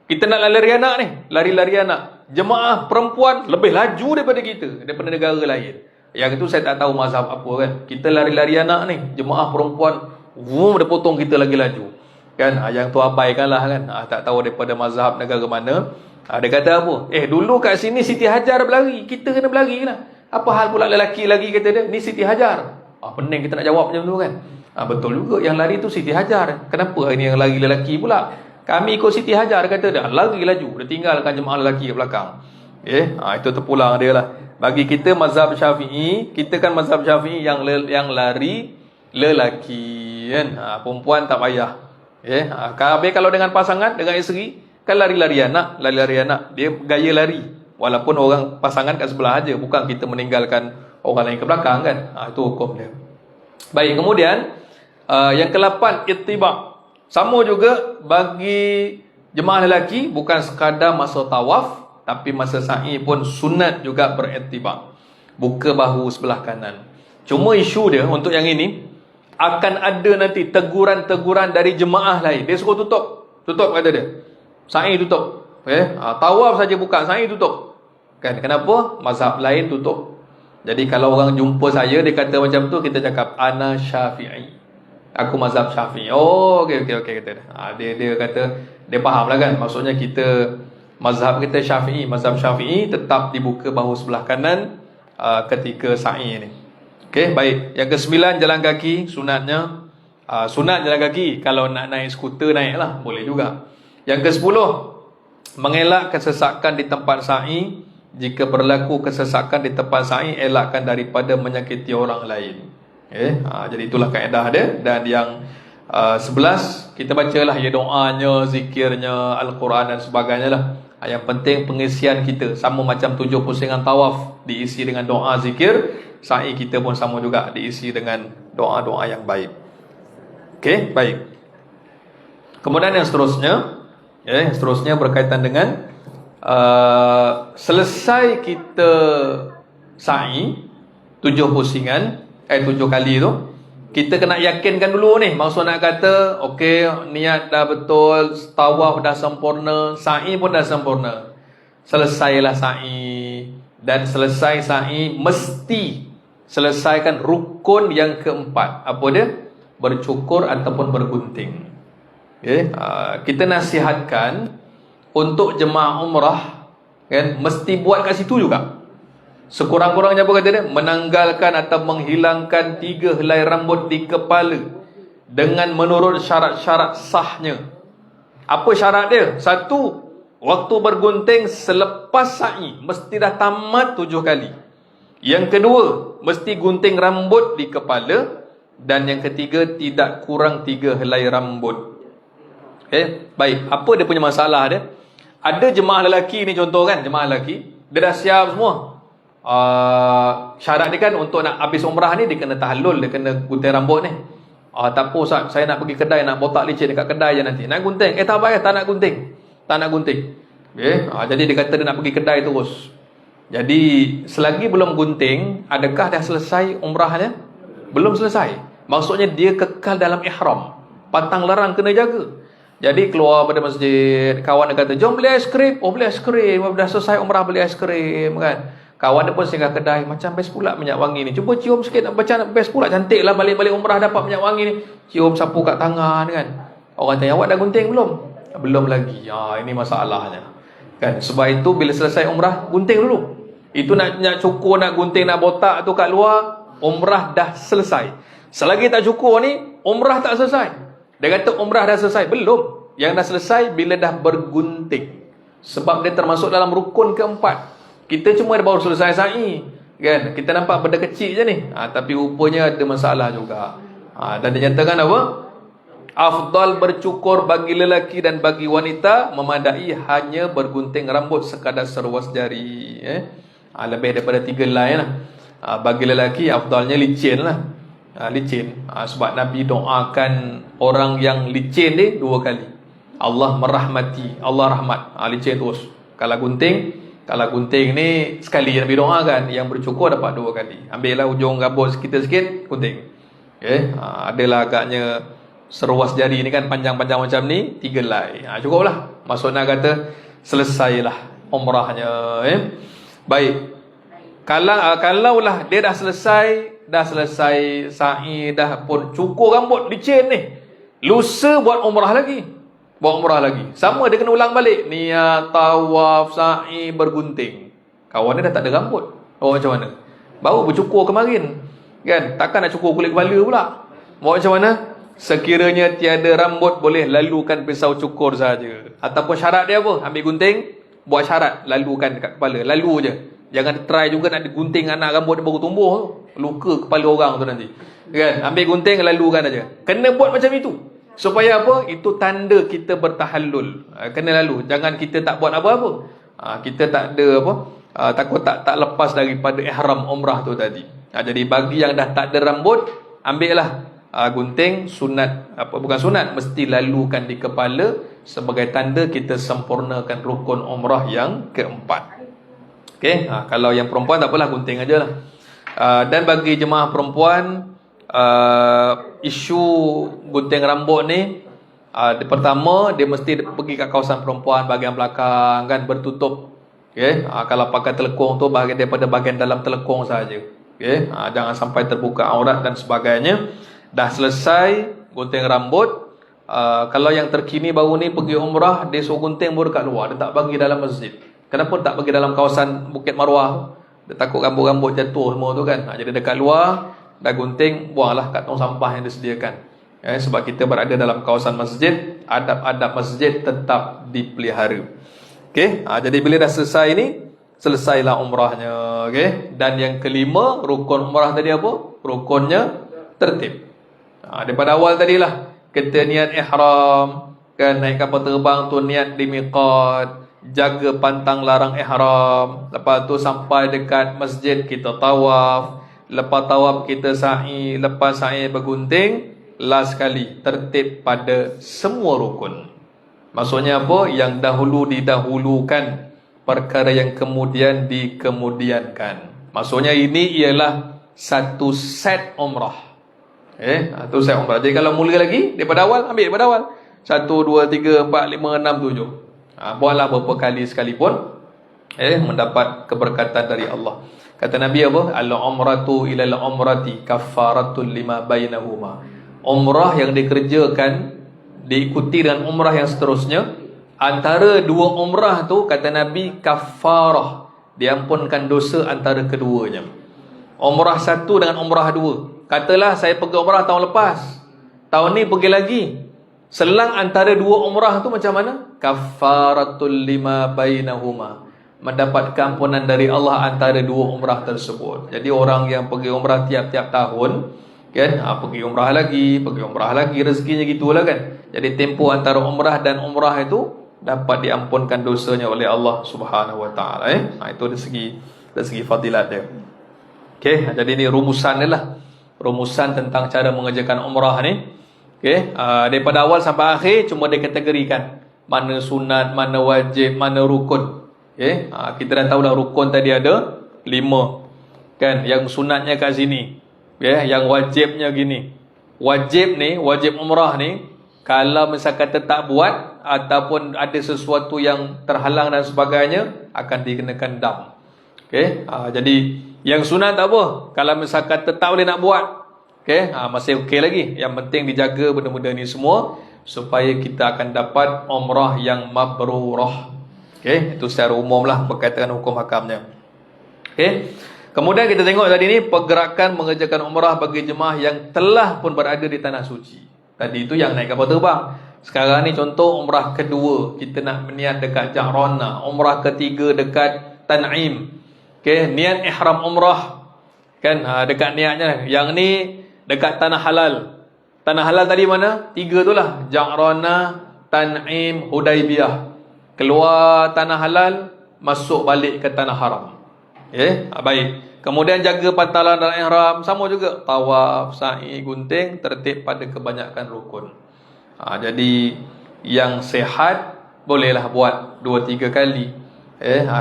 kita nak lari anak ni, lari-lari anak. Jemaah perempuan lebih laju daripada kita, daripada negara lain. Yang itu saya tak tahu mazhab apa kan. Kita lari-lari anak ni, jemaah perempuan, dia potong kita lagi laju. Kan, yang tu abaikanlah kan. Tak tahu daripada mazhab negara mana. Dia kata apa? Dulu kat sini Siti Hajar berlari, kita kena berlari lah. Apa hal pula lelaki lagi kata dia? Ni Siti Hajar. Pening kita nak jawab macam tu kan. Betul juga, yang lari tu Siti Hajar. Kenapa ini yang lari lelaki pula? Kami ikut Siti Hajar, kata dah lari laju, dia tinggalkan jemaah lelaki kat belakang. Itu terpulang dia lah. Bagi kita mazhab Syafi'i, kita kan mazhab Syafi'i yang lari lelaki kan. Perempuan tak payah. Kalau dengan pasangan, dengan isteri, kan lari-lari anak, dia gaya lari. Walaupun orang pasangan kat sebelah aja, bukan kita meninggalkan orang lain ke belakang kan. Itu hukum dia. Baik, kemudian yang ke-8, ittiba'. Sama juga bagi jemaah lelaki, bukan sekadar masa tawaf, tapi masa sa'i pun sunat juga berittiba'. Buka bahu sebelah kanan. Cuma isu dia untuk yang ini, akan ada nanti teguran-teguran dari jemaah lain. Dia suruh tutup kata dia. Sa'i tutup. Tawaf saja buka, sa'i tutup. Kan, kenapa? Mazhab lain tutup. Jadi kalau orang jumpa saya, dia kata macam tu, kita cakap ana Syafi'i, aku mazhab Syafi'i. Okey kata dia. Dia kata dia faham lah kan. Maksudnya kita mazhab kita Syafi'i, mazhab Syafi'i tetap dibuka bahu sebelah kanan ketika sa'i ni. Okey, baik. Yang ke-9, jalan kaki. Sunatnya sunat jalan kaki. Kalau nak naik skuter, naiklah, boleh juga. Yang ke-10, mengelak kesesakan di tempat sa'i. Jika berlaku kesesakan di tempat sa'i, elakkan daripada menyakiti orang lain. Jadi itulah kaedah dia. Dan yang 11, kita bacalah ya doanya, zikirnya, Al-Quran dan sebagainya lah. Yang penting pengisian kita sama macam 7 pusingan tawaf diisi dengan doa zikir, sa'i kita pun sama juga diisi dengan doa-doa yang baik. Okey, baik. Kemudian yang seterusnya berkaitan dengan selesai kita sa'i 7 pusingan 7 kali tu, kita kena yakinkan dulu ni. Maksud nak kata okey, niat dah betul, tawaf dah sempurna, sa'i pun dah sempurna, selesailah sa'i. Dan selesai sa'i mesti selesaikan rukun yang keempat. Apa dia? Bercukur ataupun bergunting. Kita nasihatkan untuk jemaah umrah kan, mesti buat kat situ juga. Sekurang-kurangnya apa kata dia? Menanggalkan atau menghilangkan 3 helai rambut di kepala dengan menurut syarat-syarat sahnya. Apa syarat dia? 1, waktu bergunting selepas sa'i mesti dah tamat 7 kali. Yang kedua, mesti gunting rambut di kepala. Dan yang ketiga, tidak kurang 3 helai rambut. Baik, apa dia punya masalah dia? Ada jemaah lelaki ni, contoh kan, jemaah lelaki dia dah siap semua. Syarat dia kan untuk nak habis umrah ni, dia kena tahallul, dia kena gunting rambut ni. Tak apa Ustaz, saya nak pergi kedai, nak botak licin dekat kedai je nanti. Nak gunting? Tak payah, tak nak gunting. Jadi dia kata dia nak pergi kedai terus. Jadi selagi belum gunting, adakah dah selesai umrahnya? Belum selesai. Maksudnya dia kekal dalam ihram. Pantang larang kena jaga. Jadi keluar pada masjid, kawan dia kata, jom beli aiskrim. Beli aiskrim. Dah selesai umrah, beli aiskrim kan. Kawan dia pun singgah kedai, macam best pula minyak wangi ni, cuba cium sikit. Macam best pula, cantik lah balik-balik umrah dapat minyak wangi ni. Cium, sapu kat tangan kan. Orang tanya, awak dah gunting belum? Belum lagi. Ini masalahnya kan. Sebab itu bila selesai umrah, gunting dulu. Itu nak cukur, nak gunting, nak botak tu kat luar, umrah dah selesai. Selagi tak cukur ni, umrah tak selesai. Dia kata umrah dah selesai. Belum. Yang dah selesai bila dah bergunting. Sebab dia termasuk dalam rukun keempat. Kita cuma baru selesai sa'i kan. Kita nampak benda kecil je ni. Tapi rupanya ada masalah juga. Dan dinyatakan apa? Afdal bercukur bagi lelaki dan bagi wanita memadai hanya bergunting rambut sekadar seruas jari. Lebih daripada 3 helai lah. Bagi lelaki afdalnya licin lah. Licin. Sebab Nabi doakan orang yang licin ni 2 kali. Allah merahmati, Allah rahmat. Licin terus. Kalau gunting ni sekali Nabi doakan. Yang bercukur dapat 2 kali. Ambillah ujung rambut sikit-sikit, gunting. Adalah agaknya seruas jari ni kan, panjang-panjang macam ni, 3 helai. Cukuplah. Maksudnya kata selesailah umrahnya. Baik. Kalaulah dia dah selesai sa'i, dah pun cukur rambut, licin ni, lusa buat umrah lagi. Sama dia kena ulang balik. Niat, tawaf, sa'i, bergunting. Kawan dia dah tak ada rambut. Macam mana? Baru bercukur kemarin kan. Takkan nak cukur kulit kepala pula Buat macam mana? Sekiranya tiada rambut, boleh lalukan pisau cukur saja. Ataupun syarat dia apa? Ambil gunting, buat syarat, lalukan dekat kepala. Lalu je. Jangan try juga nak gunting anak rambut dia baru tumbuh. Luka kepala orang tu nanti. Kan? Ambil gunting, lalukan aja. Kena buat macam itu. Supaya apa? Itu tanda kita bertahallul. Kena lalu. Jangan kita tak buat apa-apa. Kita tak ada apa? Takut tak lepas daripada ihram umrah tu tadi. Jadi bagi yang dah tak ada rambut, ambillah gunting. Sunat, bukan sunat, mesti lalukan di kepala sebagai tanda kita sempurnakan rukun umrah yang keempat. Okey, kalau yang perempuan tak apalah, gunting ajalah. Dan bagi jemaah perempuan, isu gunting rambut ni, pertama dia mesti pergi ke kawasan perempuan bahagian belakang kan, bertutup. Okey, kalau pakai telekung tu daripada bahagian dalam telekung saja. Okey, jangan sampai terbuka aurat dan sebagainya. Dah selesai gunting rambut, kalau yang terkini baru ni pergi umrah, dia suruh gunting baru dekat luar, dia tak bagi dalam masjid. Kenapa tak bagi dalam kawasan Bukit Marwah? Dia takut rambut-rambut jatuh semua tu kan. Jadi dekat luar, dah gunting, buanglah kat tong sampah yang disediakan. Sebab kita berada dalam kawasan masjid, adab-adab masjid tetap dipelihara. Okey, jadi bila dah selesai ni, selesailah umrahnya. Okey, dan yang kelima, rukun umrah tadi apa? Rukunnya tertib. Daripada awal tadilah kita niat ihram, kan, naik kapal terbang tu niat di miqat, jaga pantang larang ihram. Lepas tu sampai dekat masjid kita tawaf. Lepas tawaf kita sa'i. Lepas sa'i bergunting. Last sekali tertib pada semua rukun. Maksudnya apa? Yang dahulu didahulukan, perkara yang kemudian dikemudiankan. Maksudnya ini ialah satu set umrah. Satu set umrah. Jadi kalau mula lagi daripada awal, ambil daripada awal. 1, 2, 3, 4, 5, 6, 7. Buatlah berapa kali sekalipun, mendapat keberkatan dari Allah. Kata Nabi apa? Al-umratu ilal umrati kaffaratul lima bainahuma. Umrah yang dikerjakan diikuti dengan umrah yang seterusnya, antara dua umrah tu, kata Nabi, kaffarah, diampunkan dosa antara keduanya. Umrah satu dengan umrah dua. Katalah saya pergi umrah tahun lepas, tahun ni pergi lagi, selang antara dua umrah tu macam mana? Kaffaratul lima bainahuma, mendapat keampunan dari Allah antara dua umrah tersebut. Jadi orang yang pergi umrah tiap-tiap tahun, kan, pergi umrah lagi, rezekinya gitulah kan. Jadi tempoh antara umrah dan umrah itu dapat diampunkan dosanya oleh Allah Subhanahu Wa Taala. Itu dari segi fadilat dia. Okey, jadi ini rumusan dia lah. Rumusan tentang cara mengerjakan umrah ni. Okey, daripada awal sampai akhir cuma dikategorikan mana sunat, mana wajib, mana rukun. Okey, kita dah tahu dah rukun tadi ada 5. Kan, yang sunatnya kat sini. Yang wajibnya gini. Wajib ni, wajib umrah ni, kalau misal kata tak buat ataupun ada sesuatu yang terhalang dan sebagainya, akan dikenakan dam. Okey, jadi yang sunat tak apa. Kalau misal kata tak boleh nak buat, okey, masih okey lagi. Yang penting dijaga benda-benda ni semua supaya kita akan dapat umrah yang mabrurah. Okey, itu secara umum lah berkaitan dengan hukum hakamnya. Okey. Kemudian kita tengok tadi ni pergerakan mengerjakan umrah bagi jemaah yang telah pun berada di tanah suci. Tadi itu yang naik kapal terbang. Sekarang ni contoh umrah kedua, kita nak berniat dekat Ja'rana. Umrah ketiga dekat Tan'im. Okey, niat ihram umrah. Kan, dekat niatnya. Yang ni dekat tanah halal. Tanah halal tadi mana? 3 tu lah. Ja'rana, Tan'im, Hudaibiyah. Keluar tanah halal, masuk balik ke tanah haram. Baik. Kemudian jaga pantalan dan ihram, sama juga tawaf, sa'i, gunting, tertib pada kebanyakan rukun. Jadi yang sehat bolehlah buat 2-3 kali.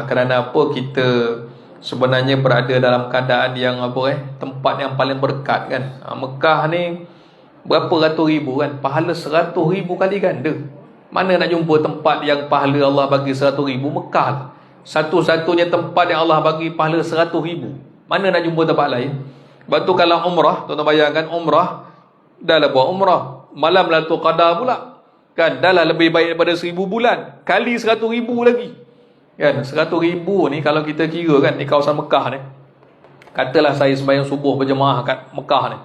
Kerana apa? Kita sebenarnya berada dalam keadaan yang tempat yang paling berkat kan. Mekah ni berapa ratus ribu kan, pahala 100,000 kali ganda. Mana nak jumpa tempat yang pahala Allah bagi 100,000? Mekah lah. Satu-satunya tempat yang Allah bagi pahala 100,000. Mana nak jumpa tempat lain? Sebab tu kalau umrah, tuan-tuan bayangkan umrah, dah lah buat umrah, malam Lailatul Qadar pula, kan, dah lah lebih baik daripada 1000 bulan, kali 100,000 lagi, kan. 100,000 ni kalau kita kira kan, di kawasan Mekah ni, katalah saya sembahyang subuh berjemaah kat Mekah ni,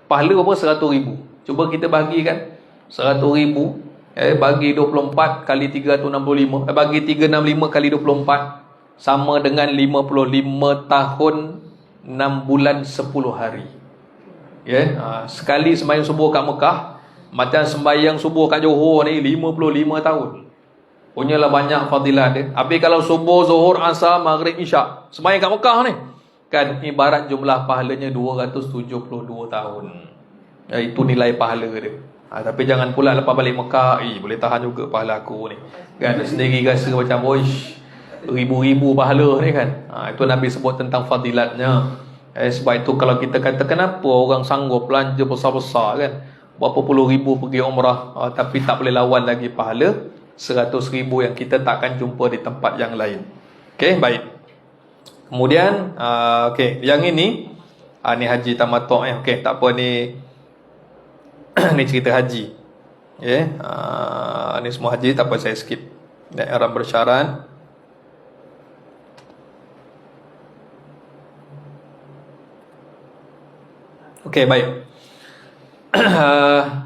Pahala berapa? 100,000. Cuba kita bagikan 100,000 bagi 24 kali 365, bagi 365 kali 24 sama dengan 55 tahun 6 bulan 10 hari. Sekali sembahyang subuh kat Mekah macam sembahyang subuh kat Johor ni 55 tahun. Punyalah banyak fadilat dia. Habis kalau subuh, zuhur, asar, maghrib, isyak sembahyang kat Mekah ni kan ibarat jumlah pahalanya 272 tahun. Itu nilai pahala dia. Tapi jangan pula lepas balik Mekah, boleh tahan juga pahala aku ni. Kan sendiri rasa macam oish, ribu-ribu pahala ni kan. Itu Nabi sebut tentang fadilatnya. Sebab itu kalau kita kata kenapa orang sanggup belanja besar-besar kan, berapa puluh ribu pergi umrah, tapi tak boleh lawan lagi pahala 100,000 yang kita takkan jumpa di tempat yang lain. Okey, baik. Kemudian yang ini ni haji tamattu' okey, tak apa ni ni cerita haji. Ni semua haji, tak apa saya skip. Daerah bersyarat. Okey, baik.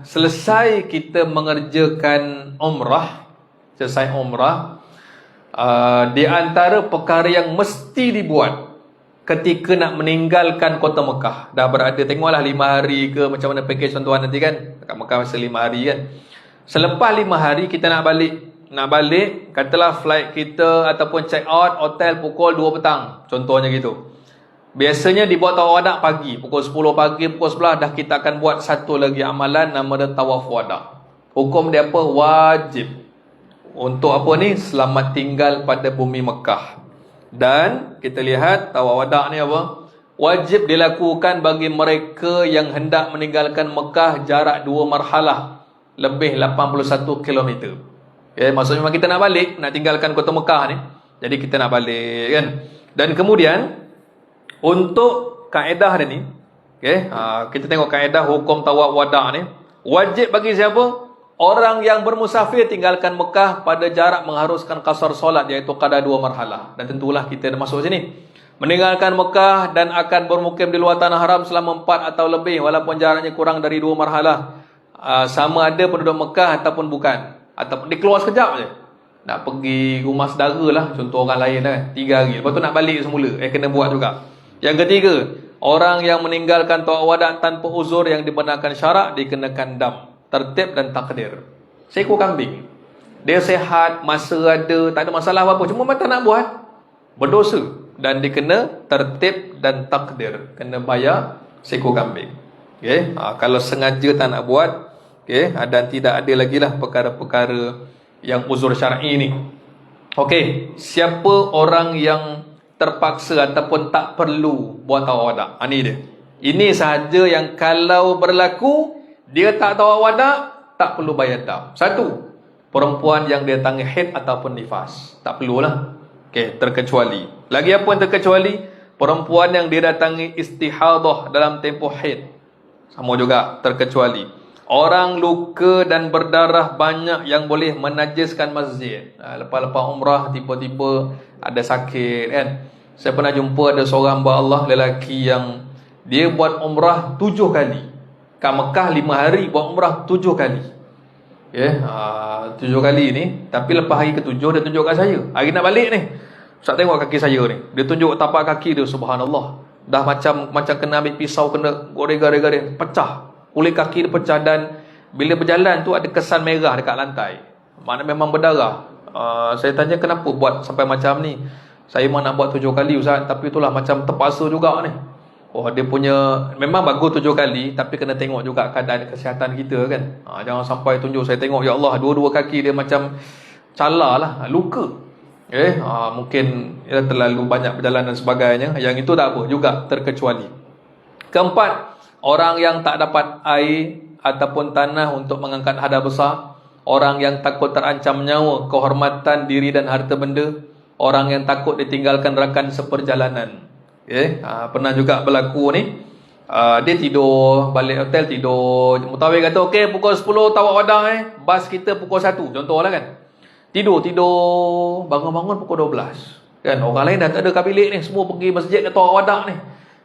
Selesai kita mengerjakan umrah, di antara perkara yang mesti dibuat ketika nak meninggalkan kota Mekah, dah berada, tengoklah 5 hari ke macam mana package tuan-tuan nanti kan, kat Mekah masa 5 hari kan. Selepas 5 hari kita nak balik, katalah flight kita ataupun check out hotel pukul 2 petang, contohnya gitu. Biasanya dibuat tawaf wada pagi, pukul 10 pagi, pukul 11 dah kita akan buat satu lagi amalan, nama dia tawaf wada. Hukum dia apa? Wajib. Untuk apa ni? Selamat tinggal pada bumi Mekah. Dan kita lihat tawaf wada ni apa? Wajib dilakukan bagi mereka yang hendak meninggalkan Mekah jarak 2 marhalah, lebih 81 km. Maksudnya memang kita nak balik, nak tinggalkan kota Mekah ni. Jadi kita nak balik kan. Dan kemudian untuk kaedah dia ni, kita tengok kaedah hukum tawaf wada ni. Wajib bagi siapa? Orang yang bermusafir tinggalkan Mekah pada jarak mengharuskan qasar solat, iaitu qada 2 marhalah. Dan tentulah kita dah masuk sini. Meninggalkan Mekah dan akan bermukim di luar tanah haram selama 4 atau lebih, walaupun jaraknya kurang dari 2 marhalah. Sama ada penduduk Mekah ataupun bukan. Ataupun dia keluar sekejap je, nak pergi rumah saudara lah, contoh orang lain lah, 3 hari. Lepas tu nak balik semula, kena buat juga. Yang ketiga, orang yang meninggalkan tawaf wada tanpa uzur yang dibenarkan syarak dikenakan dam, tertib dan takdir. Seekor kambing, dia sehat, masa ada, tak ada masalah apa-apa, cuma mata nak buat, berdosa dan dikena tertib dan takdir, kena bayar seekor kambing. Kalau sengaja tak nak buat, dan tidak ada lagi lah perkara-perkara yang uzur syar'i ni. Siapa orang yang terpaksa ataupun tak perlu buat tawaf wada? Ini dia. Ini sahaja yang kalau berlaku dia tak tawaf wada, tak perlu bayar dam. 1, perempuan yang dia tangi haid ataupun nifas, tak perlulah. Terkecuali. Lagi apa yang terkecuali? Perempuan yang dia datangi istihadah dalam tempoh haid, sama juga terkecuali. Orang luka dan berdarah banyak yang boleh menajiskan masjid. Lepas-lepas umrah tiba-tiba ada sakit kan. Saya pernah jumpa ada seorang hamba Allah lelaki yang dia buat umrah 7 kali. Kat Mekah 5 hari, buat umrah 7 kali. 7 kali ni. Tapi lepas hari ke-7 dia tunjuk kat saya, hari nak balik ni, Ustaz tengok kaki saya ni. Dia tunjuk tapak kaki dia, subhanallah. Dah macam kena ambil pisau, kena goreng-goreng, pecah. Kulit kaki dia pecah, dan bila berjalan tu ada kesan merah dekat lantai. Maknanya memang berdarah. Saya tanya kenapa buat sampai macam ni. Saya memang nak buat 7 kali Ustaz, tapi itulah macam terpaksa juga ni. Dia punya memang bagus 7 kali, tapi kena tengok juga keadaan kesihatan kita kan. Jangan sampai tunjuk saya tengok, ya Allah, dua-dua kaki dia macam cala lah, luka. Mungkin dia terlalu banyak berjalan dan sebagainya. Yang itu tak apa, juga terkecuali. Keempat, orang yang tak dapat air ataupun tanah untuk mengangkat hadas besar, orang yang takut terancam nyawa, kehormatan diri dan harta benda, orang yang takut ditinggalkan rakan seperjalanan. Pernah juga berlaku ni, dia tidur, balik hotel tidur, mutawif kata pukul 10 tawaf wada, bas kita pukul 1, contohlah kan. Tidur, bangun-bangun pukul 12 kan. Orang lain dah tak ada kat bilik ni, semua pergi masjid ke tawaf wada ni.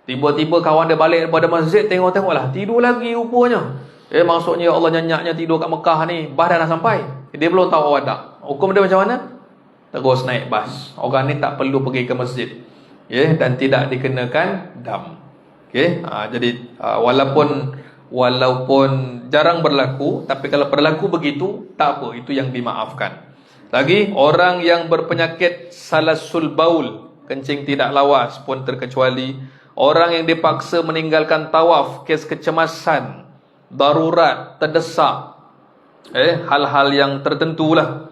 Tiba-tiba kawan dia balik daripada masjid, tengok-tengok lah, tidur lagi rupanya. Maksudnya Allah nyenyaknya tidur kat Mekah ni, bas dah sampai. Dia belum tahu wadah. Hukum dia macam mana? Terus naik bas. Orang ni tak perlu pergi ke masjid. Dan tidak dikenakan dam. Jadi walaupun jarang berlaku, tapi kalau berlaku begitu, tak apa, itu yang dimaafkan. Lagi, orang yang berpenyakit salasul baul, kencing tidak lawas pun terkecuali. Orang yang dipaksa meninggalkan tawaf, kes kecemasan, darurat, terdesak, hal-hal yang tertentulah,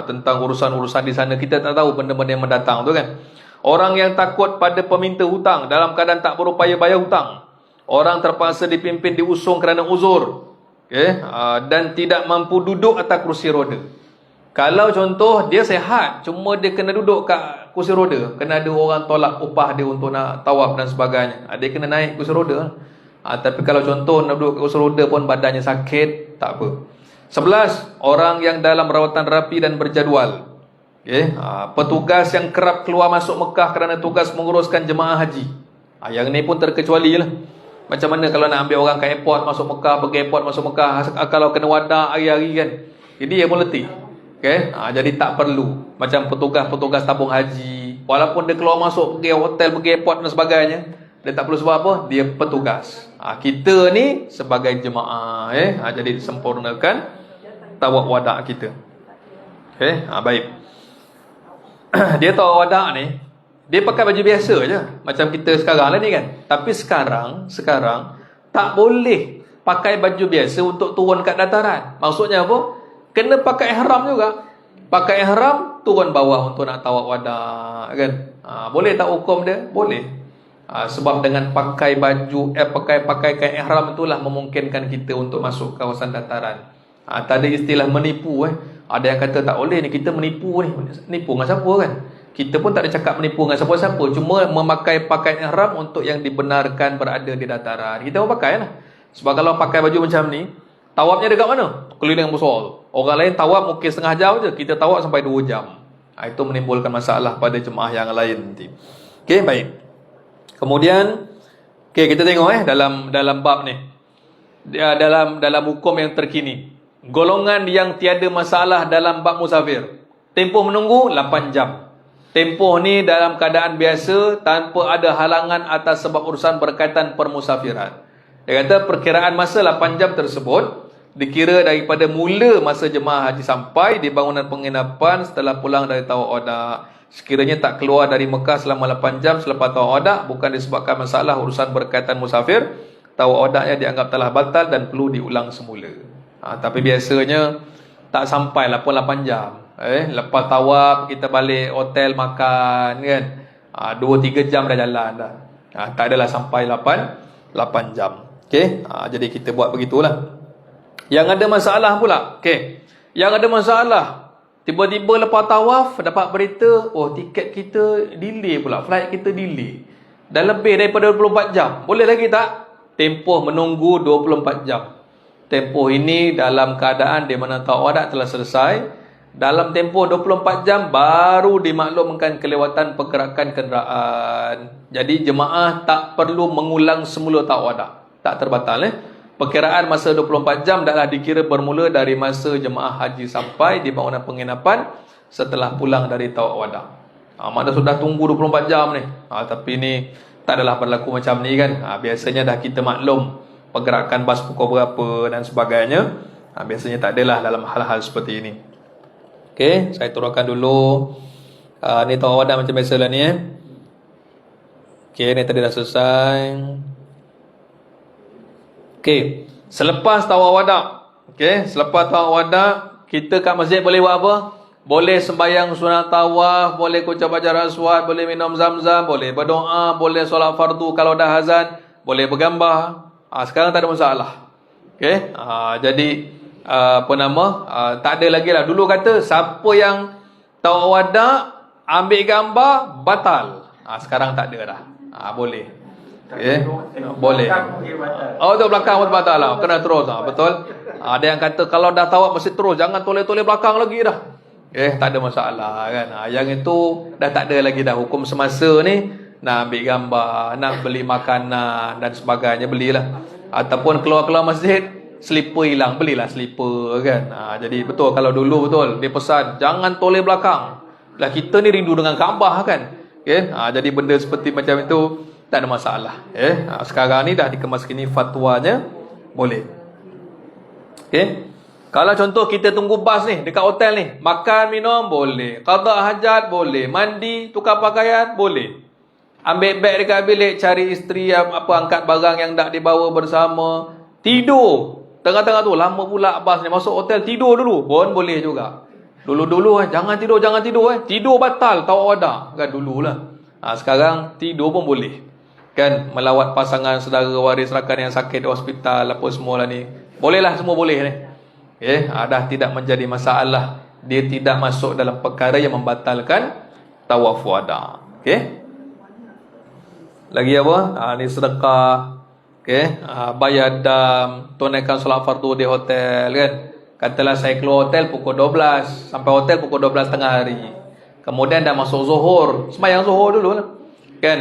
tentang urusan-urusan di sana, kita tak tahu benda-benda yang mendatang tu kan. Orang yang takut pada peminta hutang dalam keadaan tak berupaya bayar hutang. Orang terpaksa dipimpin diusung kerana uzur, dan tidak mampu duduk atas kursi roda. Kalau contoh dia sehat, cuma dia kena duduk kat kursi roda, kena ada orang tolak upah dia untuk nak tawaf dan sebagainya, dia kena naik kursi roda. Tapi kalau contoh nak duduk kat kursi roda pun badannya sakit, tak apa. 11. Orang yang dalam rawatan rapi dan berjadual. Petugas yang kerap keluar masuk Mekah kerana tugas menguruskan jemaah haji. Yang ni pun terkecuali lah. Macam mana kalau nak ambil orang ke airport masuk Mekah, pergi airport masuk Mekah, kalau kena wadah hari-hari kan, jadi dia pun letih. Jadi tak perlu. Macam petugas tabung haji, walaupun dia keluar masuk, pergi hotel, pergi airport dan sebagainya, dia tak perlu sebab apa? Dia petugas. Kita ni sebagai jemaah, jadi sempurnakan tawaf wada' kita. Baik. Dia tawaf wada' ni, dia pakai baju biasa je, macam kita sekarang lah ni kan. Tapi sekarang tak boleh pakai baju biasa untuk turun kat dataran. Maksudnya apa? Kena pakai ihram juga. Pakai ihram, turun bawah untuk nak tawaf wada' kan. Boleh tak hukum dia? Boleh. Sebab dengan pakai baju, pakai ihram itulah memungkinkan kita untuk masuk kawasan dataran. Tak ada istilah menipu. Ada yang kata tak boleh ni, kita menipu ni. Menipu dengan siapa kan? Kita pun tak ada cakap menipu dengan siapa-siapa. Cuma memakai pakaian ihram untuk yang dibenarkan berada di dataran. Kita pun pakai lah. Sebab kalau pakai baju macam ni, tawafnya dekat mana? Keliling besar tu. Orang lain tawaf mungkin setengah jam je, kita tawaf sampai 2 jam. Itu menimbulkan masalah pada jemaah yang lain nanti. Baik. Kemudian kita tengok dalam bab ni. Dalam hukum yang terkini. Golongan yang tiada masalah dalam bab musafir. Tempoh menunggu 8 jam. Tempoh ni dalam keadaan biasa, tanpa ada halangan atas sebab urusan berkaitan permusafiran. Dia kata perkiraan masa 8 jam tersebut dikira daripada mula masa jemaah haji sampai di bangunan penginapan setelah pulang dari tawaf wada'. Sekiranya tak keluar dari Mekah selama 8 jam selepas tawaf wada', bukan disebabkan masalah urusan berkaitan musafir, tawaf wada'nya dianggap telah batal dan perlu diulang semula. Tapi biasanya tak sampai lah pun 8 jam. Lepas tawaf kita balik hotel makan kan, 2-3 jam dah jalan dah. Tak adalah sampai 8 jam. Jadi kita buat begitulah. Yang ada masalah pula, yang ada masalah, tiba-tiba lepas tawaf dapat berita, tiket kita delay pula, flight kita delay, dah lebih daripada 24 jam. Boleh lagi tak? Tempoh menunggu 24 jam. Tempoh ini dalam keadaan di mana tawaf wada' telah selesai. Dalam tempoh 24 jam baru dimaklumkan kelewatan pergerakan kenderaan. Jadi jemaah tak perlu mengulang semula tawaf wada'. Tak terbatal. Perkiraan masa 24 jam adalah dikira bermula dari masa jemaah haji sampai di bangunan penginapan setelah pulang dari tawaf wada'. Mana sudah tunggu 24 jam ni. Tapi ni tak adalah berlaku macam ni kan. Biasanya dah kita maklum pergerakan bas pukul berapa dan sebagainya. Biasanya tak adalah dalam hal-hal seperti ini. Saya turunkan dulu. Ni tawaf wada' macam biasa lah ni. Ni tadi dah selesai. Selepas tawaf wada', selepas tawaf wada', kita kat masjid boleh buat apa? Boleh sembahyang sunat tawaf, boleh ucap baca aswad, boleh minum zam-zam, boleh berdoa, boleh solat fardu kalau dah azan, boleh bergambar. Sekarang tak ada masalah. Jadi tak ada lagi lah. Dulu kata siapa yang tawaf wada' ambil gambar batal. Sekarang tak ada dah. Boleh. Boleh. Tu belakang pun batal lah. Kena terus betul. Ada yang kata kalau dah tawaf mesti terus, jangan toleh-toleh belakang lagi dah. Tak ada masalah kan. Yang itu dah tak ada lagi dah. Hukum semasa ni nak ambil gambar, nak beli makanan dan sebagainya, belilah. Ataupun keluar-keluar masjid, slipper hilang, belilah slipper kan. Jadi betul, kalau dulu betul dia pesan jangan toleh belakang. Lah kita ni rindu dengan Kaabah kan. Okay? Jadi benda seperti macam itu tak ada masalah. Sekarang ni dah dikemas kini fatwanya boleh. Okay? Kalau contoh kita tunggu bas ni dekat hotel ni, makan minum boleh, qada hajat boleh, mandi, tukar pakaian boleh. Ambil beg dekat bilik, cari isteri, angkat barang yang tak dibawa bersama, tidur tengah-tengah tu, lama pula bas ni, masuk hotel tidur dulu pun boleh juga. Dulu-dulu jangan tidur tidur batal tawada kan dululah. Sekarang tidur pun boleh kan, melawat pasangan, saudara, waris, rakan yang sakit di hospital apa semua lah ni, bolehlah, semua boleh ni. Dah tidak menjadi masalah. Dia tidak masuk dalam perkara yang membatalkan tawaf wada. Lagi apa? Ni sedekah. Bayar dam, tunaikan solat fardu di hotel kan. Katalah saya keluar hotel pukul 12, sampai hotel pukul 12 tengah hari. Kemudian dah masuk zuhur, sembahyang zuhur dulu lah. Kan?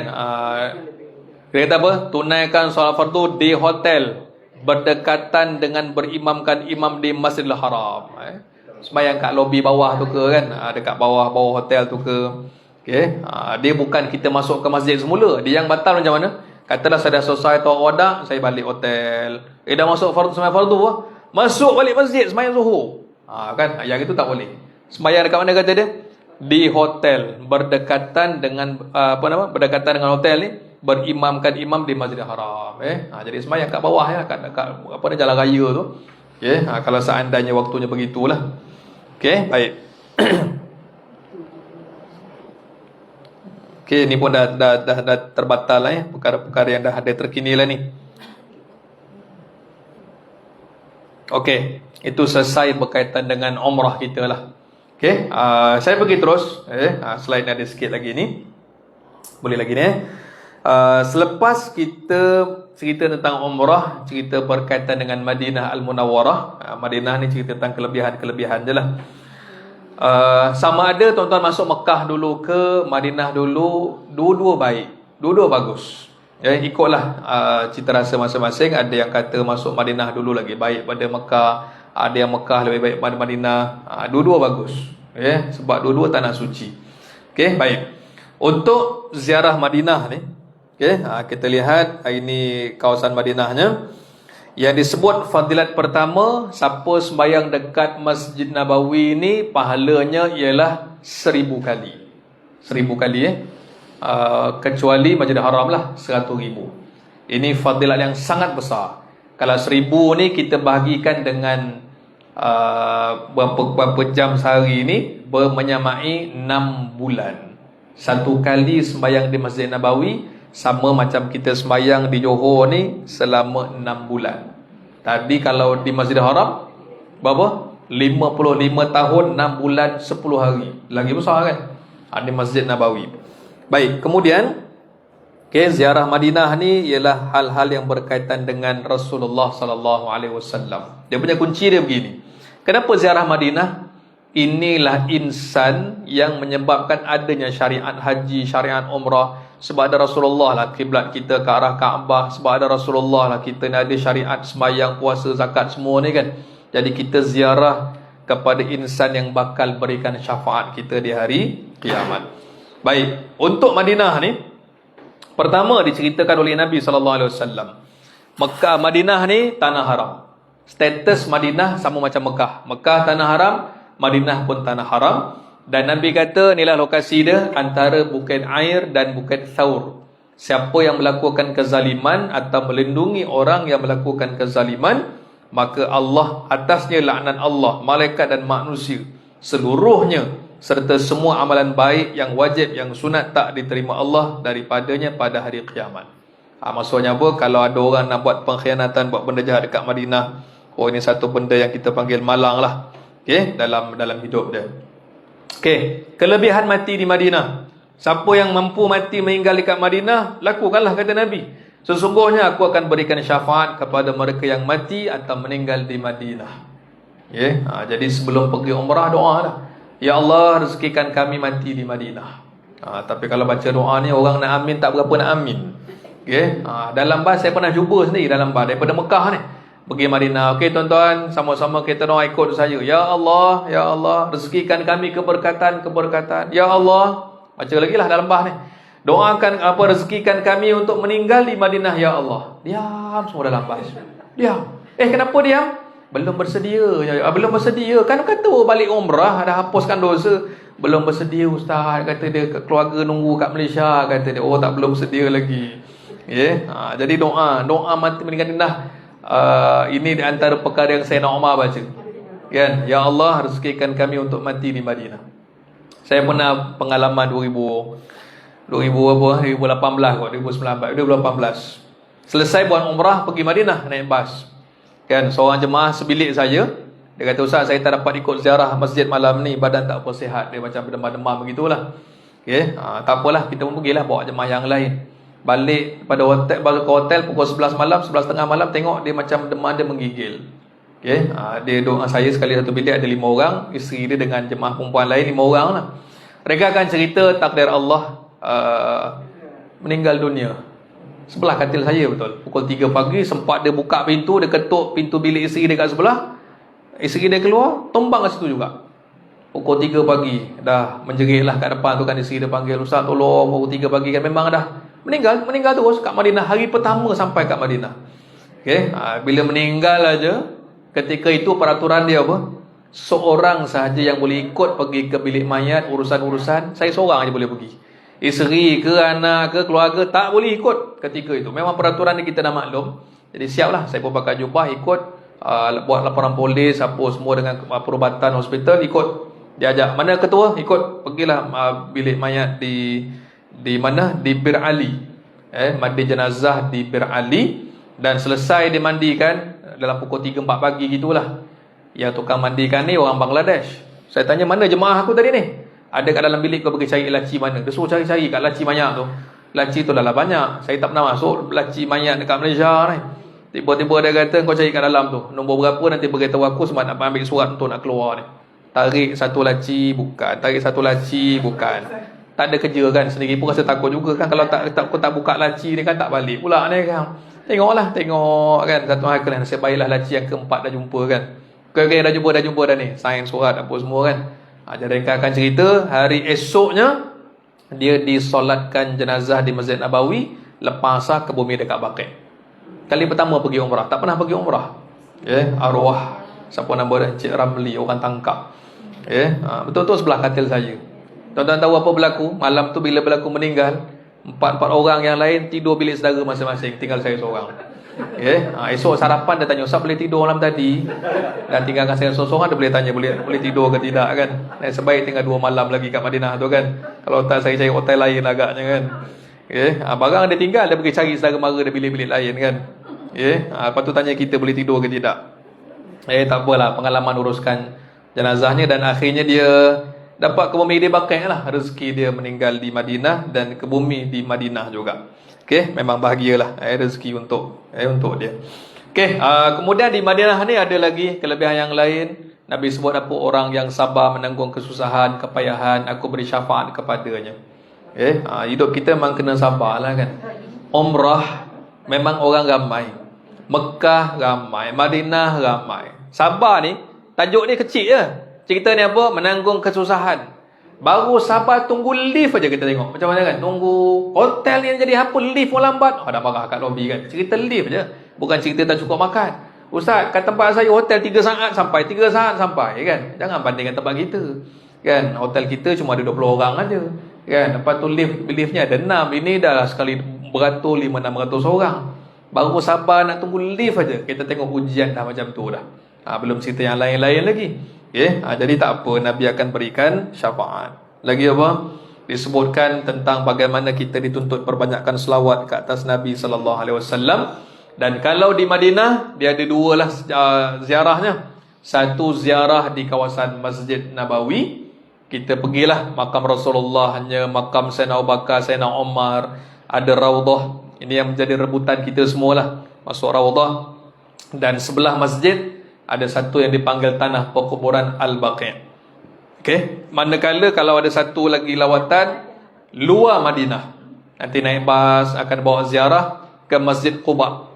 Dia kata apa? Tunaikan solat fardu di hotel, berdekatan dengan berimamkan imam di Masjidil Haram. Sembahyang kat lobi bawah tu ke kan, dekat bawah hotel tu ke. Dia bukan kita masuk ke masjid semula. Dia yang batal macam mana? Katalah saya dah selesai tawaf wada, saya balik hotel. Dah masuk sembahyang fardu lah, masuk balik masjid sembahyang zuhur. Kan yang itu tak boleh. Sembahyang dekat mana kata dia? Di hotel, berdekatan dengan berdekatan dengan hotel ni, berimamkan imam di Masjidil Haram. Jadi sembahyang kat bawah ya, kat jalan raya tu. Kalau seandainya waktunya begitulah. Baik. Ni pun dah terbatal lah ya, perkara-perkara yang dah ada terkini lah ni. Itu selesai berkaitan dengan umrah kita lah. Saya pergi terus. Slide ni ada sikit lagi ni. Boleh lagi ni selepas kita cerita tentang umrah, cerita berkaitan dengan Madinah Al-Munawwarah. Madinah ni cerita tentang kelebihan-kelebihan je lah. Sama ada tuan-tuan masuk Mekah dulu ke Madinah dulu, dua-dua baik, dua-dua bagus. Ikutlah cita rasa masing-masing. Ada yang kata masuk Madinah dulu lagi baik pada Mekah, ada yang Mekah lebih baik pada Madinah. Dua-dua bagus. Sebab dua-dua tanah suci. Baik. Untuk ziarah Madinah ni, kita lihat ini kawasan Madinahnya. Yang disebut fadilat pertama, siapa sembahyang dekat Masjid Nabawi ni pahalanya ialah 1000 kali. 1000 kali kecuali Masjidil Haram lah 100,000. Ini fadilat yang sangat besar. Kalau 1000 ni kita bahagikan dengan berapa jam sehari ni, menyamai 6 bulan. Satu kali sembahyang di Masjid Nabawi sama macam kita sembahyang di Johor ni selama 6 bulan. Tadi kalau di Masjidil Haram berapa? 55 tahun 6 bulan 10 hari. Lagi besar kan? Di Masjid Nabawi. Baik, kemudian ziarah Madinah ni ialah hal-hal yang berkaitan dengan Rasulullah sallallahu alaihi wasallam. Dia punya kunci dia begini. Kenapa ziarah Madinah? Inilah insan yang menyebabkan adanya syariat haji, syariat umrah. Sebab ada Rasulullah lah kiblat kita ke arah Kaabah. Sebab ada Rasulullah lah kita ni ada syariat sembahyang, puasa, zakat semua ni kan. Jadi kita ziarah kepada insan yang bakal berikan syafaat kita di hari kiamat. Baik, untuk Madinah ni, pertama diceritakan oleh Nabi SAW, Mekah, Madinah ni tanah haram. Status Madinah sama macam Mekah. Mekah tanah haram, Madinah pun tanah haram. Dan Nabi kata inilah lokasi dia antara Bukit Air dan Bukit Thawr. Siapa yang melakukan kezaliman atau melindungi orang yang melakukan kezaliman, maka Allah atasnya laknat Allah, malaikat dan manusia seluruhnya, serta semua amalan baik yang wajib, yang sunat tak diterima Allah daripadanya pada hari kiamat. Maksudnya apa? Kalau ada orang nak buat pengkhianatan, buat benda jahat dekat Madinah, ini satu benda yang kita panggil malang lah, dalam hidup dia. Kelebihan mati di Madinah. Siapa yang mampu mati meninggal dekat Madinah, lakukanlah kata Nabi. Sesungguhnya aku akan berikan syafaat kepada mereka yang mati atau meninggal di Madinah. Jadi sebelum pergi umrah, doa lah, ya Allah rezekikan kami mati di Madinah. Tapi kalau baca doa ni orang nak amin tak berapa nak amin. Okey. Dalam bas saya pernah jumpa sendiri dalam bas daripada Mekah ni pergi Madinah. Okey tuan-tuan, sama-sama kita doa ikut saya. Ya Allah, ya Allah, rezekikan kami keberkatan. Ya Allah. Baca lagi lah dalam bas ni. Doakan rezekikan kami untuk meninggal di Madinah ya Allah. Diam semua dalam bas. Diam. Kenapa diam? Belum bersedia. Belum bersedia. Kan kata balik umrah dah hapuskan dosa. Belum bersedia ustaz, kata dia, keluarga nunggu kat Malaysia, kata dia. Tak belum sedia lagi. Jadi doa mati meninggal Madinah. Ini di antara perkara yang saya nak Umar baca. Kan? Ya Allah, rezekikan kami untuk mati di Madinah. Saya pernah pengalaman 2018 kot, 2018. Selesai buat umrah pergi Madinah naik bas. Kan, seorang jemaah sebilik saya, dia kata ustaz saya tak dapat ikut ziarah masjid malam ni, badan tak apa sihat, dia macam demam-demam begitulah. Tak apalah, kita pun pergilah bawa jemaah yang lain. Balik pada hotel, balik ke hotel pukul 11 malam, 11.30 malam, tengok dia macam demam, dia menggigil. Dia doa saya sekali satu bilik ada 5 orang, isteri dia dengan jemaah perempuan lain 5 orang lah. Mereka akan cerita takdir Allah, meninggal dunia sebelah katil saya betul. Pukul 3 pagi sempat dia buka pintu, dia ketuk pintu bilik isteri dia kat sebelah. Isteri dia keluar, tumbang kat situ juga. Pukul 3 pagi dah menjerit lah kat depan tu kan, isteri dia panggil, ustaz tolong, pukul 3 pagi kan, memang dah meninggal terus kat Madinah. Hari pertama sampai kat Madinah. Bila meninggal aja, ketika itu peraturan dia apa? Seorang sahaja yang boleh ikut pergi ke bilik mayat, urusan-urusan, saya seorang aja boleh pergi. Isteri ke anak ke keluarga tak boleh ikut ketika itu. Memang peraturan ni kita dah maklum. Jadi siaplah, saya pun pakai jubah ikut, buat laporan polis apa semua dengan perubatan hospital, ikut. Dia ajak, mana ketua? Ikut. Pergilah bilik mayat di mana? Di Bir Ali. Mandi jenazah di Bir Ali, dan selesai dimandikan dalam pukul 3-4 pagi gitulah. Yang tukang mandikan ni orang Bangladesh. Saya tanya, mana jemaah aku tadi ni? Ada kat dalam bilik, kau pergi cari laci mana? Dia suruh cari-cari kat laci mayat tu. Laci tu dah lah banyak. Saya tak pernah masuk laci mayat dekat Malaysia ni. Tiba-tiba dia kata, kau cari kat dalam tu. Nombor berapa nanti beritahu aku sebab nak ambil surat untuk nak keluar ni. Tarik satu laci, bukan. Tarik satu laci, bukan. Tak ada kerja kan. Sendiri pun rasa takut juga kan. Kalau aku tak buka laci ni kan, tak balik pula ni kan. Tengok kan. Satu hari kalian, nasib baiklah laci yang keempat dah jumpa kan. Okay, dah jumpa dah ni. Sign surat apa semua kan. Jadi akan cerita, hari esoknya dia disolatkan jenazah di Masjid Nabawi, lepas ke bumi dekat Baqi'. Kali pertama pergi umrah, tak pernah pergi umrah. Arwah siapa nama dia, Encik Ramli, orang tangkap. Betul-betul sebelah katil saya. Tuan-tuan tahu apa berlaku? Malam tu bila berlaku meninggal, 4 orang yang lain tidur bilik saudara masing-masing, tinggal saya seorang. Esok sarapan dia tanya, ustaz boleh tidur malam tadi? Dan tinggalkan saya seorang, dia boleh tanya boleh tidur ke tidak kan. Dan sebaik tinggal 2 malam lagi kat Madinah tu kan. Kalau tak, saya cari hotel lain agaknya kan. Barang dia tinggal, dia pergi cari saudara mara dia bilik-bilik lain kan. Lepas tu tanya kita boleh tidur ke tidak. Tak apalah, pengalaman uruskan jenazahnya. Dan akhirnya dia dapat ke bumi di Baqi' lah. Rezeki dia meninggal di Madinah dan ke bumi di Madinah juga. Memang bahagialah rezeki untuk dia. Kemudian di Madinah ni ada lagi kelebihan yang lain. Nabi sebut apa? Orang yang sabar menanggung kesusahan, kepayahan, aku beri syafaat kepadanya. Hidup kita memang kena sabar lah kan. Umrah memang orang ramai, Mekah ramai, Madinah ramai. Sabar ni, tajuk ni kecil je. Cerita ni apa? Menanggung kesusahan. Baru sabar tunggu lift aja kita tengok. Macam mana kan? Tunggu hotel ni jadi apa? Lift pun lambat. Dah marah kat lobby kan. Cerita lift je. Bukan cerita tak cukup makan. Ustaz, kat tempat saya hotel 3 saat sampai. 3 saat sampai kan. Jangan bandingkan tempat kita. Kan? Hotel kita cuma ada 20 orang aja. Kan? Lepas tu liftnya ada 6. Ini dah sekali beratur 500-600 orang. Baru sabar nak tunggu lift aja. Kita tengok ujian dah macam tu dah. Belum cerita yang lain-lain lagi. Jadi tak apa, Nabi akan berikan syafaat. Lagi apa? Disebutkan tentang bagaimana kita dituntut perbanyakkan selawat ke atas Nabi SAW. Dan kalau di Madinah, dia ada 2 lah ziarahnya. Satu ziarah di kawasan Masjid Nabawi. Kita pergilah makam Rasulullah, hanya makam Sayyidina Abu Bakar, Sayyidina Umar. Ada Raudah. Ini yang menjadi rebutan kita semualah. Masuk Raudah. Dan sebelah masjid ada satu yang dipanggil tanah perkuburan Al-Baqi'. Manakala kalau ada satu lagi lawatan, luar Madinah. Nanti naik bas akan bawa ziarah ke Masjid Quba.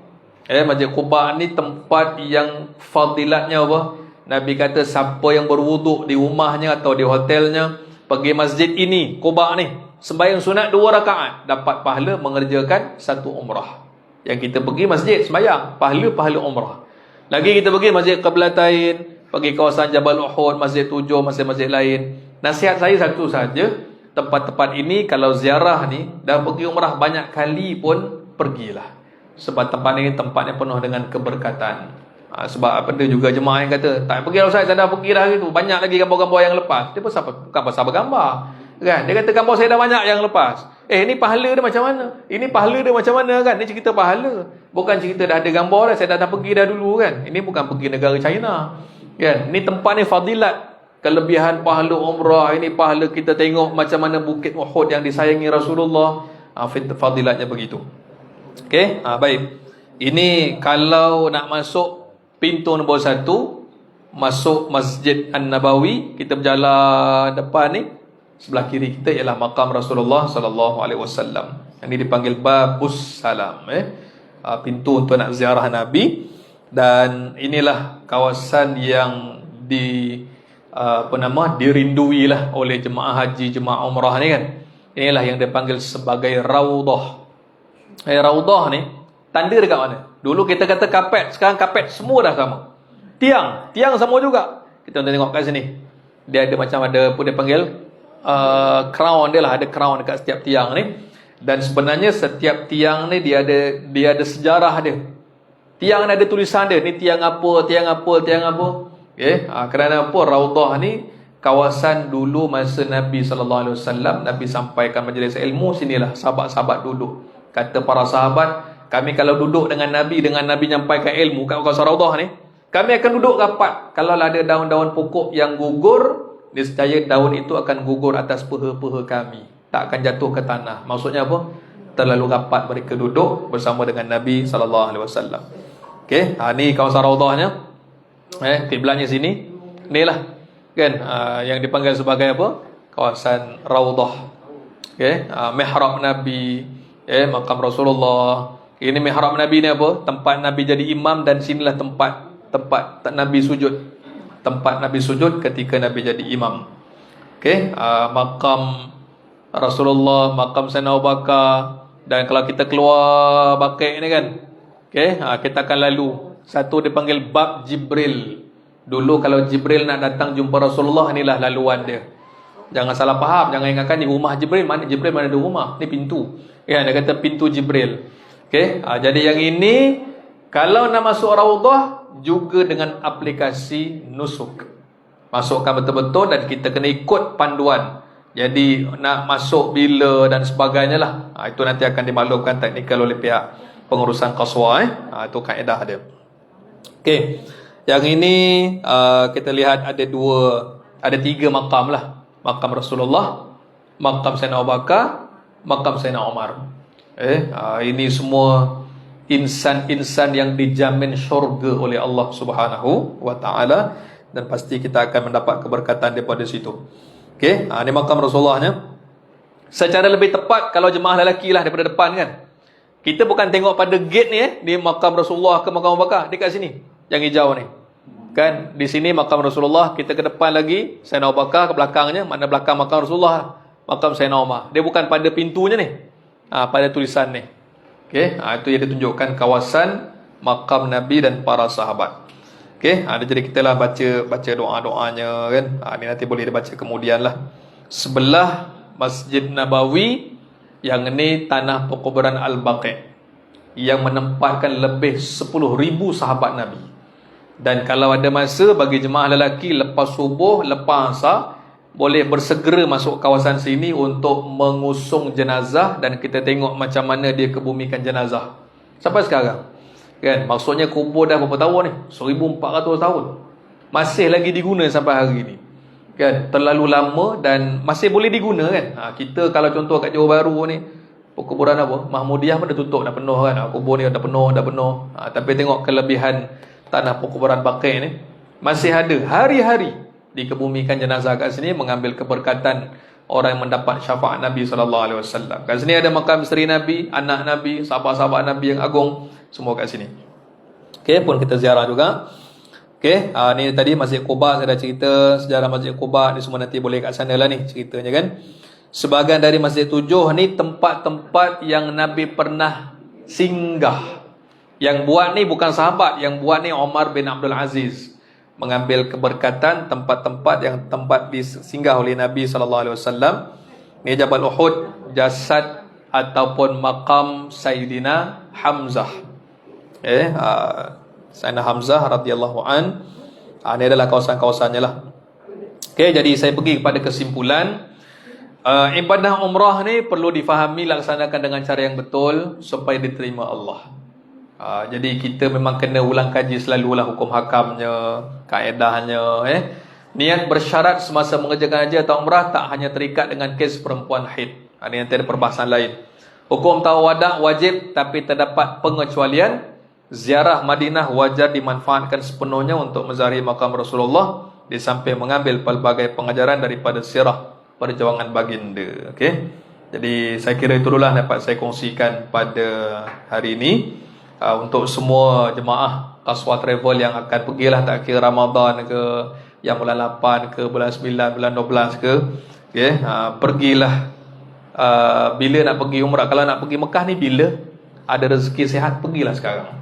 Masjid Quba ni tempat yang fadilatnya apa? Nabi kata siapa yang berwuduk di rumahnya atau di hotelnya, pergi masjid ini, Quba ni, sembahyang sunat 2 rakaat, dapat pahala mengerjakan 1 umrah. Yang kita pergi masjid sembahyang, pahala umrah. Lagi kita pergi Masjid Qiblatain, pergi kawasan Jabal Uhud, Masjid 7, masjid-masjid lain. Nasihat saya satu saja, tempat-tempat ini kalau ziarah ni, dah pergi umrah banyak kali pun pergilah. Sebab tempat ni tempatnya penuh dengan keberkatan. Sebab ada juga jemaah yang kata, tak pergi lah Ustaz, saya dah pergi dah gitu. Banyak lagi gambar-gambar yang lepas. Dia bukan pasal bergambar kan? Dia kata gambar saya dah banyak yang lepas. Ini pahala dia macam mana? Ini pahala dia macam mana kan? Ini cerita pahala, bukan cerita dah ada gambar dah, saya dah pergi dah dulu kan? Ini bukan pergi negara China kan? Ini tempat ni fadilat, kelebihan pahala umrah. Ini pahala kita tengok macam mana Bukit Uhud yang disayangi Rasulullah. Fadilatnya begitu. Okey, baik. Ini kalau nak masuk pintu nombor 1, masuk Masjid An-Nabawi, kita berjalan depan ni, sebelah kiri kita ialah makam Rasulullah sallallahu alaihi wasallam. Yang ini dipanggil Babus Salam, pintu untuk nak ziarah Nabi. Dan inilah kawasan yang dirindui lah oleh jemaah haji, jemaah umrah ni kan. Inilah yang dipanggil sebagai Raudah. Raudah ni tanda dekat mana? Dulu kita kata kapet, sekarang kapet semua dah sama. Tiang sama juga. Kita tengok kat sini, dia ada macam ada apa dia panggil, crown dia lah, ada crown dekat setiap tiang ni. Dan sebenarnya setiap tiang ni dia ada sejarah dia. Tiang ni ada tulisan dia, ni tiang apa. Kerana apa? Raudah ni kawasan dulu masa Nabi sallallahu alaihi wasallam, Nabi sampaikan majlis ilmu, sinilah sahabat-sahabat duduk. Kata para sahabat, kami kalau duduk dengan Nabi nyampaikan ilmu kat kawasan Raudah ni, kami akan duduk rapat. Kalau ada daun-daun pokok yang gugur, niscaya daun itu akan gugur atas peha-peha kami, tak akan jatuh ke tanah. Maksudnya apa? Terlalu rapat mereka duduk bersama dengan Nabi sallallahu alaihi wasallam. Okey, ni kawasan Raudahnya. Kiblatnya sini. Inilah kan, yang dipanggil sebagai apa? Kawasan Raudah. Okey, mihrab Nabi, makam Rasulullah. Ini mihrab Nabi ni apa? Tempat Nabi jadi imam, dan sinilah tempat Nabi sujud. Tempat Nabi sujud ketika Nabi jadi imam. Okey, makam Rasulullah, makam Sayyidina Abu Bakar. Dan kalau kita keluar Baqi' ni kan, okey, kita akan lalu satu dipanggil Bab Jibril. Dulu kalau Jibril nak datang jumpa Rasulullah, inilah laluan dia. Jangan salah faham, jangan ingatkan ni rumah Jibril. Mana Jibril, mana ada rumah? Ni pintu. Dia kata pintu Jibril. Okey, jadi yang ini kalau nak masuk Raudah juga dengan aplikasi nusuk. Masukkan betul-betul dan kita kena ikut panduan. Jadi nak masuk bila dan sebagainya lah, itu nanti akan dimaklumkan teknikal oleh pihak pengurusan qaswa. Itu kaedah dia. Okey, yang ini kita lihat ada 3 makam lah. Makam Rasulullah, makam Sayyidina Abu Bakar, makam Sayyidina Umar. Ini semua insan-insan yang dijamin syurga oleh Allah Subhanahu wa taala, dan pasti kita akan mendapat keberkatan daripada situ. Okey, ini makam Rasulullahnya. Secara lebih tepat kalau jemaah lelaki lah daripada depan kan. Kita bukan tengok pada gate ni di makam Rasulullah ke makam Abu Bakar, dekat sini yang hijau ni. Kan di sini makam Rasulullah, kita ke depan lagi Sayyidina Abu Bakar, ke belakangnya mana belakang makam Rasulullah, makam Sayyidina Umar. Dia bukan pada pintunya ni. Pada tulisan ni. Okey, itu yang ditunjukkan kawasan makam Nabi dan para sahabat. Okey, jadi kita lah baca doa-doanya kan. Ini nanti boleh dibaca kemudian lah. Sebelah Masjid Nabawi, yang ini tanah perkuburan Al-Baqi' yang menempatkan lebih 10,000 sahabat Nabi. Dan kalau ada masa bagi jemaah lelaki, lepas subuh, lepas asar, boleh bersegera masuk kawasan sini untuk mengusung jenazah, dan kita tengok macam mana dia kebumikan jenazah sampai sekarang. Kan, maksudnya kubur dah berapa tahun ni? 1400 tahun. Masih lagi diguna sampai hari ini. Kan, terlalu lama dan masih boleh diguna kan. Kita kalau contoh kat Johor Bahru ni, perkuburan apa? Mahmudiyah pun dah tutup, dah penuh kan. Kubur ni dah penuh. Tapi tengok kelebihan tanah perkuburan Baqi' ni, masih ada hari-hari dikebumikan jenazah kat sini, mengambil keberkatan orang yang mendapat syafaat Nabi SAW. Kat sini ada makam isteri Nabi, anak Nabi, sahabat-sahabat Nabi yang agung, semua kat sini. Okey, pun kita ziarah juga. Okey, ni tadi Masjid Quba saya dah cerita sejarah Masjid Quba ni, semua nanti boleh kat sana lah ni ceritanya kan. Sebahagian dari Masjid 7 ni tempat-tempat yang Nabi pernah singgah. Yang buat ni bukan sahabat, yang buat ni Umar bin Abdul Aziz, mengambil keberkatan tempat-tempat yang tempat disinggah oleh Nabi SAW. Ni Jabal Uhud, jasad ataupun makam Sayyidina Hamzah. Sayyidina Hamzah radhiyallahu an. Ini adalah kawasan-kawasannya lah. Jadi saya pergi kepada kesimpulan, ibadah umrah ni perlu difahami, laksanakan dengan cara yang betul supaya diterima Allah. Jadi kita memang kena ulang kaji selalulah hukum hakamnya, kaedahnya. Niat bersyarat semasa mengerjakan haji atau umrah tak hanya terikat dengan kes perempuan haid. Ini nanti ada perbahasan lain. Hukum tawadah wajib, tapi terdapat pengecualian. Ziarah Madinah wajar dimanfaatkan sepenuhnya untuk menzarihi makam Rasulullah, di samping mengambil pelbagai pengajaran daripada sirah perjuangan baginda. Jadi saya kira itu dululah dapat saya kongsikan pada hari ini. Untuk semua jemaah Qaswa Travel yang akan pergilah, tak kira Ramadan ke, yang bulan 8 ke, bulan 9, bulan 12 ke, pergilah. Bila nak pergi umrah, kalau nak pergi Mekah ni bila ada rezeki sihat, pergilah sekarang.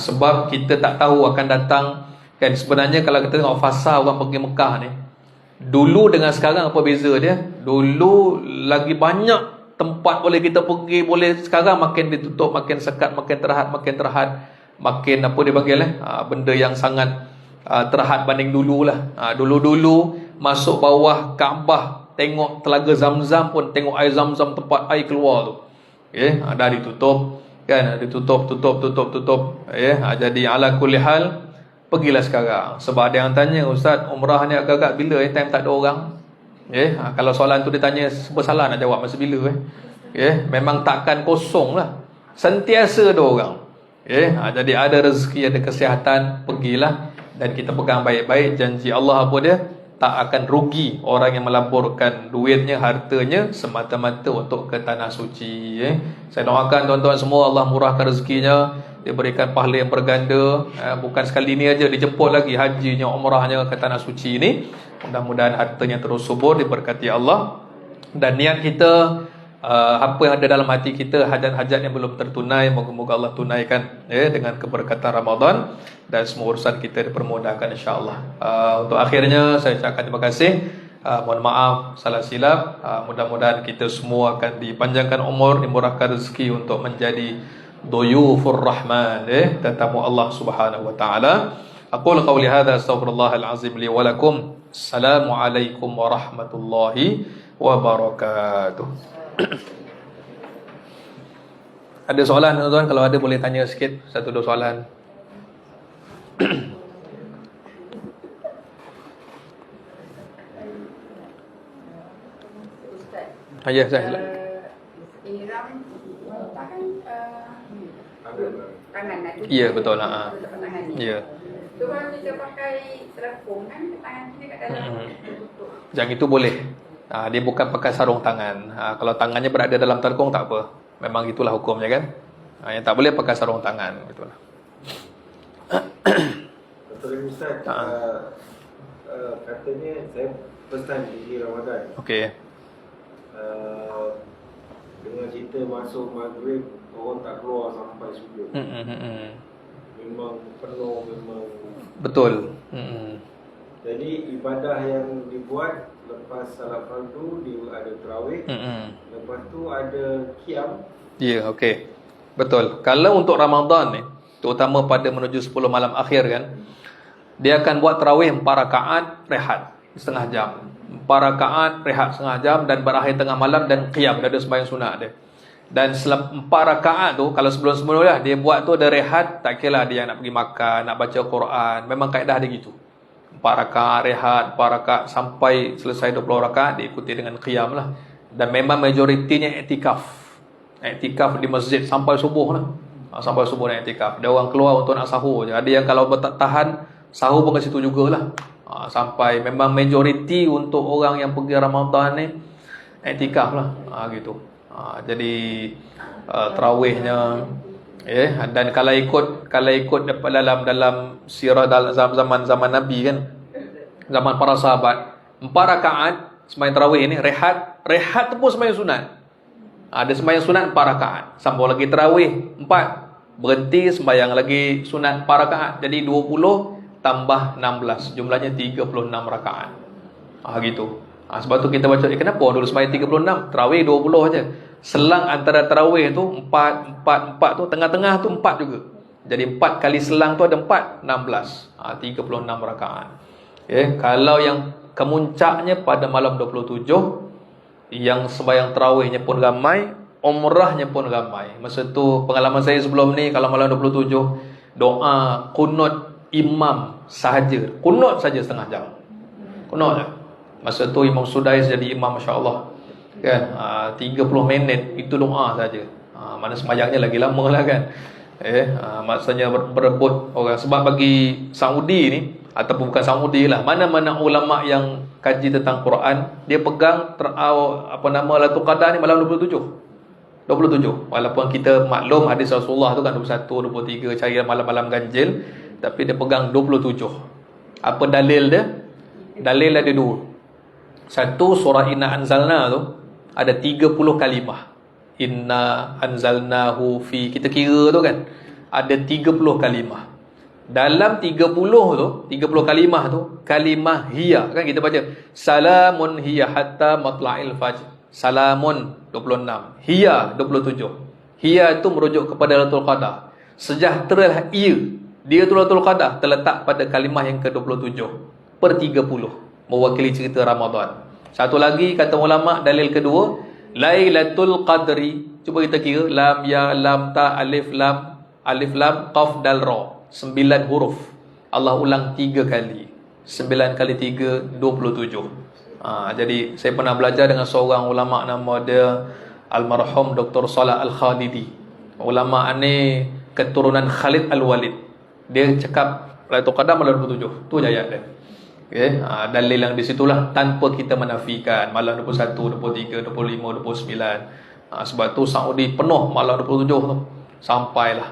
Sebab kita tak tahu akan datang kan. Sebenarnya kalau kita tengok fasa orang pergi Mekah ni, dulu dengan sekarang apa beza dia? Dulu lagi banyak tempat boleh kita pergi, boleh. Sekarang makin ditutup, makin sekat, makin terhad, makin apa dia panggil benda yang sangat terhad banding dulu lah. Dulu masuk bawah Kaabah, tengok telaga Zamzam pun, tengok air Zamzam, tempat air keluar tu, dah ditutup kan, ditutup. Jadi ala kulli hal, pergilah sekarang. Sebab ada yang tanya, Ustaz, umrah ni agak-agak bila? Time tak ada orang. Kalau soalan tu ditanya, bersalah nak jawab masa bila. Memang takkan kosong lah, sentiasa ada orang. Jadi ada rezeki, ada kesihatan, pergilah. Dan kita pegang baik-baik janji Allah apa dia, tak akan rugi orang yang melaburkan duitnya, hartanya semata-mata untuk ke tanah suci. Saya doakan tuan-tuan semua, Allah murahkan rezekinya, dia berikan pahala yang berganda. Bukan sekali ni aja, dijemput lagi hajinya, umrahnya ke tanah suci ini. Mudah-mudahan hartanya terus subur, diberkati Allah. Dan niat kita, apa yang ada dalam hati kita, hajat-hajat yang belum tertunai, moga-moga Allah tunaikan dengan keberkatan Ramadan, dan semua urusan kita dipermudahkan insya-Allah. Untuk akhirnya saya ucapkan terima kasih. Mohon maaf salah silap. Mudah-mudahan kita semua akan dipanjangkan umur, dimurahkan rezeki untuk menjadi duyufur rahman, tetamu Allah Subhanahu wa taala. Aqul qawli hadza, astaghfirullahal azim li wa lakum. Assalamualaikum warahmatullahi wabarakatuh. Ada soalan tuan-tuan? Kalau ada boleh tanya sikit, satu dua soalan. Ya, saya. Ihram kan tangan nak. Ya, betul. Ya. Tu kalau kita pakai terapung kan, tangan kita kat dalam tutup. Yang itu boleh. Dia bukan pakai sarung tangan. Kalau tangannya berada dalam terkung tak apa. Memang itulah hukumnya kan. Yang tak boleh pakai sarung tangan, betul. Betul Ustaz. Katanya saya first time pergi Ramadan. Okey. Dengan cerita masuk maghrib, orang tak keluar sampai subuh. Memang penuh, memang. Betul. Jadi ibadah yang dibuat lepas salat fardu, dia ada tarawih. Lepas tu ada qiyam. Ya, okey. Betul. Kalau untuk Ramadan ni, terutama pada menuju 10 malam akhir kan, dia akan buat tarawih 4 rakaat, rehat setengah jam. 4 rakaat, rehat setengah jam, dan berakhir tengah malam, dan qiyam, dia ada sembahyang sunat dia. Dan 4 rakaat tu, kalau sebelum-sebelum lah dia buat tu ada rehat, tak kira dia nak pergi makan, nak baca Quran, memang kaedah dia gitu. 4 rakaat rehat, 4 rakaat sampai selesai 20 rakaat, diikuti dengan qiyam lah. Dan memang majoritinya iktikaf. Iktikaf di masjid sampai subuh lah. Sampai subuh nak iktikaf. Ada orang keluar untuk nak sahur je. Ada yang kalau tahan sahur pun ke situ jugalah. Sampai memang majoriti untuk orang yang pergi Ramadan ni iktikaf lah, gitu. Jadi tarawihnya, dan kalau ikut dalam sirah dalam zaman Nabi kan, zaman para sahabat, 4 rakaat sembahyang tarawih ni, rehat tu pun sembahyang sunat. Ada sembahyang sunat 4 rakaat, sambung lagi tarawih 4, berhenti sembahyang lagi sunat 4 rakaat. Jadi 20 tambah 16, jumlahnya 36 rakaat. Gitu. Sebab tu kita baca, kenapa dulu sembahyang 36, tarawih 20 aja. Selang antara tarawih tu 4 tu, tengah-tengah tu 4 juga. Jadi 4 kali selang tu ada 4, 16. 36 rakaat. Kalau yang kemuncaknya pada malam 27, yang sembahyang tarawihnya pun ramai, umrahnya pun ramai. Masa tu pengalaman saya sebelum ni, kalau malam 27 doa kunut imam sahaja, kunut saja setengah jam, kunut je. Masa tu Imam Sudais jadi imam, masya-Allah kan, 30 minit itu doa saja. Mana sembahyangnya lagi lama lah kan. Maksudnya berebut orang. Sebab bagi Saudi ni, ataupun bukan Saudi lah, mana-mana ulama yang kaji tentang Quran, dia pegang Lailatul Qadar ni malam 27. Walaupun kita maklum hadis Rasulullah tu kan 21, 23 cari malam-malam ganjil, tapi dia pegang 27. Apa dalil dia? Dalil ada 2. Satu, surah Inna Anzalna tu ada 30 kalimah. Inna anzalnahu fi, kita kira tu kan, ada 30 kalimah. Dalam 30 kalimah tu, kalimah hiya kan, kita baca salamun hiya hatta matla'il fajr. Salamun 26, hiya 27. Hiya tu merujuk kepada Lailatul Qadar. Sejahteralah ia, dia tu Lailatul Qadar, terletak pada kalimah yang ke-27 per 30, mewakili cerita Ramadan. Satu lagi kata ulama, dalil kedua, Lailatul Qadri, cuba kita kira, lam ya lam ta alif lam qaf dal ra, 9 huruf. Allah ulang 3 kali. 9 kali 3 27. Jadi saya pernah belajar dengan seorang ulama, nama dia almarhum Dr. Salah Al-Khadidi. Ulama ni keturunan Khalid Al-Walid. Dia cakap Lailatul Qadar malam 27. Tu je ayat dia. Dalil yang di situlah, tanpa kita menafikan malam 21, 23, 25, 29. Sebab tu Saudi penuh malam 27 tu. Sampailah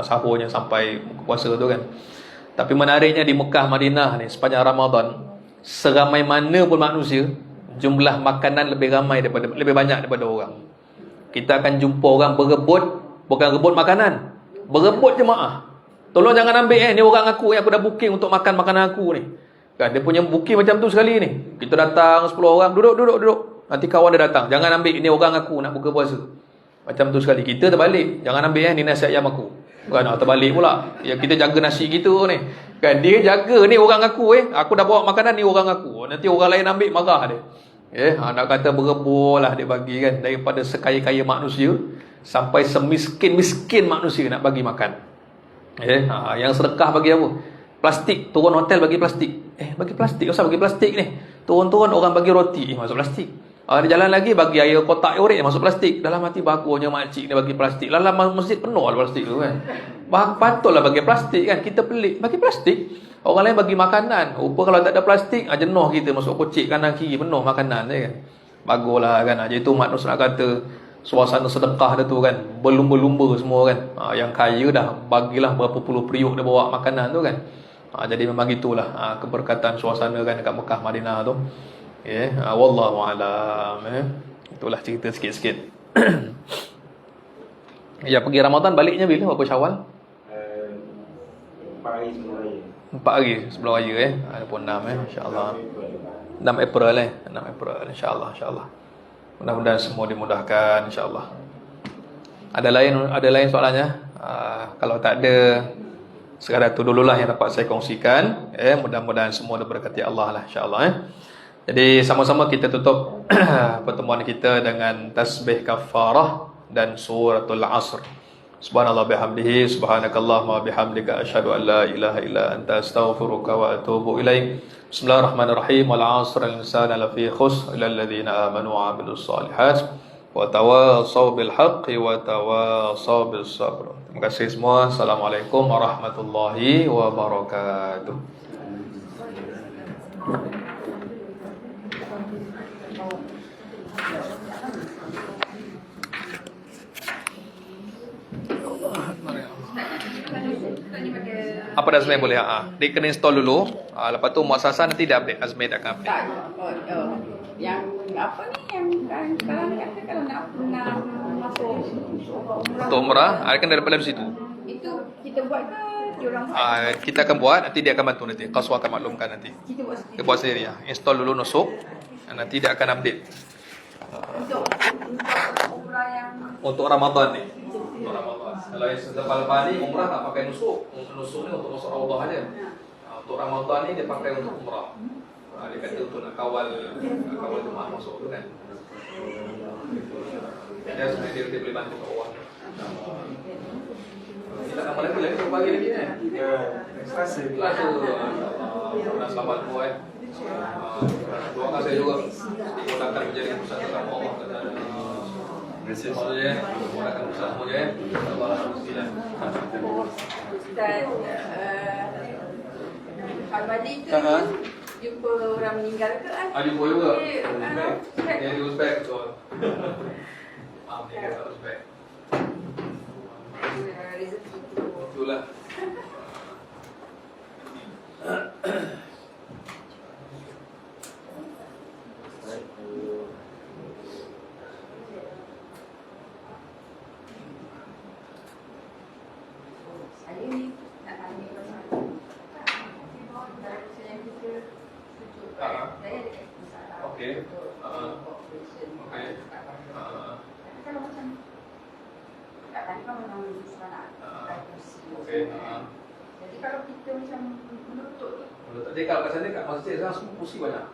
sahurnya sampai puasa tu kan. Tapi menariknya di Mekah, Madinah ni, sepanjang Ramadan, seramai mana pun manusia, jumlah makanan lebih banyak daripada orang. Kita akan jumpa orang berebut, bukan rebut makanan, berebut jemaah. Tolong jangan ambil ni orang aku yang aku dah booking untuk makan makanan aku ni. Kan dia punya booking macam tu sekali ni. Kita datang 10 orang, duduk. Nanti kawan dia datang, jangan ambil, ni orang aku nak buka puasa. Macam tu sekali. Kita terbalik, jangan ambil ni nasi ayam aku. Kan terbalik pula. Ya, kita jaga nasi kita ni. Kan dia jaga ni orang aku aku dah bawa makanan ni orang aku. Nanti orang lain ambil, marah dia. Nak kata berebut lah dia bagi kan, daripada sekaya-kaya manusia sampai semiskin-miskin manusia nak bagi makan. Yang sedekah bagi apa? Plastik, turun hotel bagi plastik. Bagi plastik, usah bagi plastik ni. Turun-turun orang bagi roti, masuk plastik. Dia jalan lagi bagi air kotak urit, masuk plastik. Dalam hati bakunya makcik ni bagi plastik. Dalam masjid penuh lah plastik tu kan. Patutlah bagi plastik kan. Kita pelik bagi plastik. Orang lain bagi makanan. Rupa kalau tak ada plastik, jenuh kita masuk kocik kanan kiri penuh makanan kan. Baguslah kan. Jadi tu manusia nak kata suasana sedekah dia tu kan, berlumba-lumba semua kan. Yang kaya dah bagilah berapa puluh periuk dia bawa makanan tu kan. Jadi memang gitulah keberkatan suasana kan dekat Mekah, Madinah tu. Wallahu alam. Itulah cerita sikit-sikit. Ya, pergi Ramadan baliknya bila? Berapa Syawal? 4 hari sebelum raya. 4 hari sebelum raya ada pun 6 insya-Allah. 6 April 6 April insya-Allah. Mudah-mudahan semua dimudahkan insya-Allah. Ada lain soalannya? Kalau tak ada, sekadar itu dululah yang dapat saya kongsikan. Mudah-mudahan semua diberkati Allah lah insya-Allah. Jadi sama-sama kita tutup pertemuan kita dengan tasbih kafarah dan suratul Asr. Subhanallah bihamdihi, subhanakallahumma bihamdika, asyhadu an la ilaha illa anta, astaghfiruka wa atubu ilaik. Bismillahirrahmanirrahim. Wal 'asr, al-insana lafi khusr, illa alladhina amanu wa 'amilus solihat wa tawasaw bil haqqi wa tawasaw bis sabr. Terima kasih semua. Assalamualaikum warahmatullahi wabarakatuh. Apa dah Azmi boleh? Dia kena install dulu. Lepas tu muasasah nanti dia update. Azmi dah akan update. Tak, yang apa ni yang sekarang kata kalau nak masuk umrah. Untuk umrah, kan daripada situ. Itu kita buat ke diorang buat? Kita akan buat, nanti dia akan bantu nanti. Qaswa akan maklumkan nanti. Kita buat sendiri. Kita buat sendiri ya. Install dulu nusuk. Nanti dia akan update. Untuk umrah yang Untuk Ramadan ni. Untuk Ramadan. Kalau yang selepas-lepas ni umrah tak pakai nusuk. Nusuk ni untuk masuk Ramadan aja. Untuk Ramadan ni dia pakai untuk umrah. Dia kata untuk nak kawal jemaah masuk tu kan. Dia sebenarnya dia boleh bantu kat bawah. Kita amal lagi pagi lagi kan. Ya, Selasa. Selasa. Nak selamat tu kan. Doakan saya juga. Dimudahkan menjadi pusat agama Allah kata semua je. Dimudahkan pusat semua je. Allah Alhamdulillah. Ustaz Al-Badi tu jumpa orang meninggal ke kan? Jumpa juga. Uzbek. Dia di Uzbek betul. Dia kata Uzbek. Rezeki tu. Itulah. Saya ni nak tanya pasal dalam yang kita sujud. Saya ada kat masalah. Okey. Operation. Okey. Tapi kalau macam kat tadi kan memang salah nak kursi. Okey. Jadi kalau kita macam menutup ni, Jadi kalau kat sana kat masjid sekarang semua kursi banyak.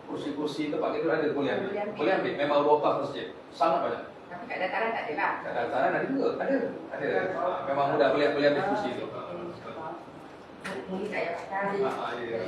Kursi-kursi tempat tidur ada boleh ambil. Boleh ambil. Memang wakaf masjid. Sangat banyak. tapi kat dataran tak ada lah. Kat dataran ada juga. Ada. Memang mudah boleh ambil kursi tu. Mungkin kat yang atas. Ya.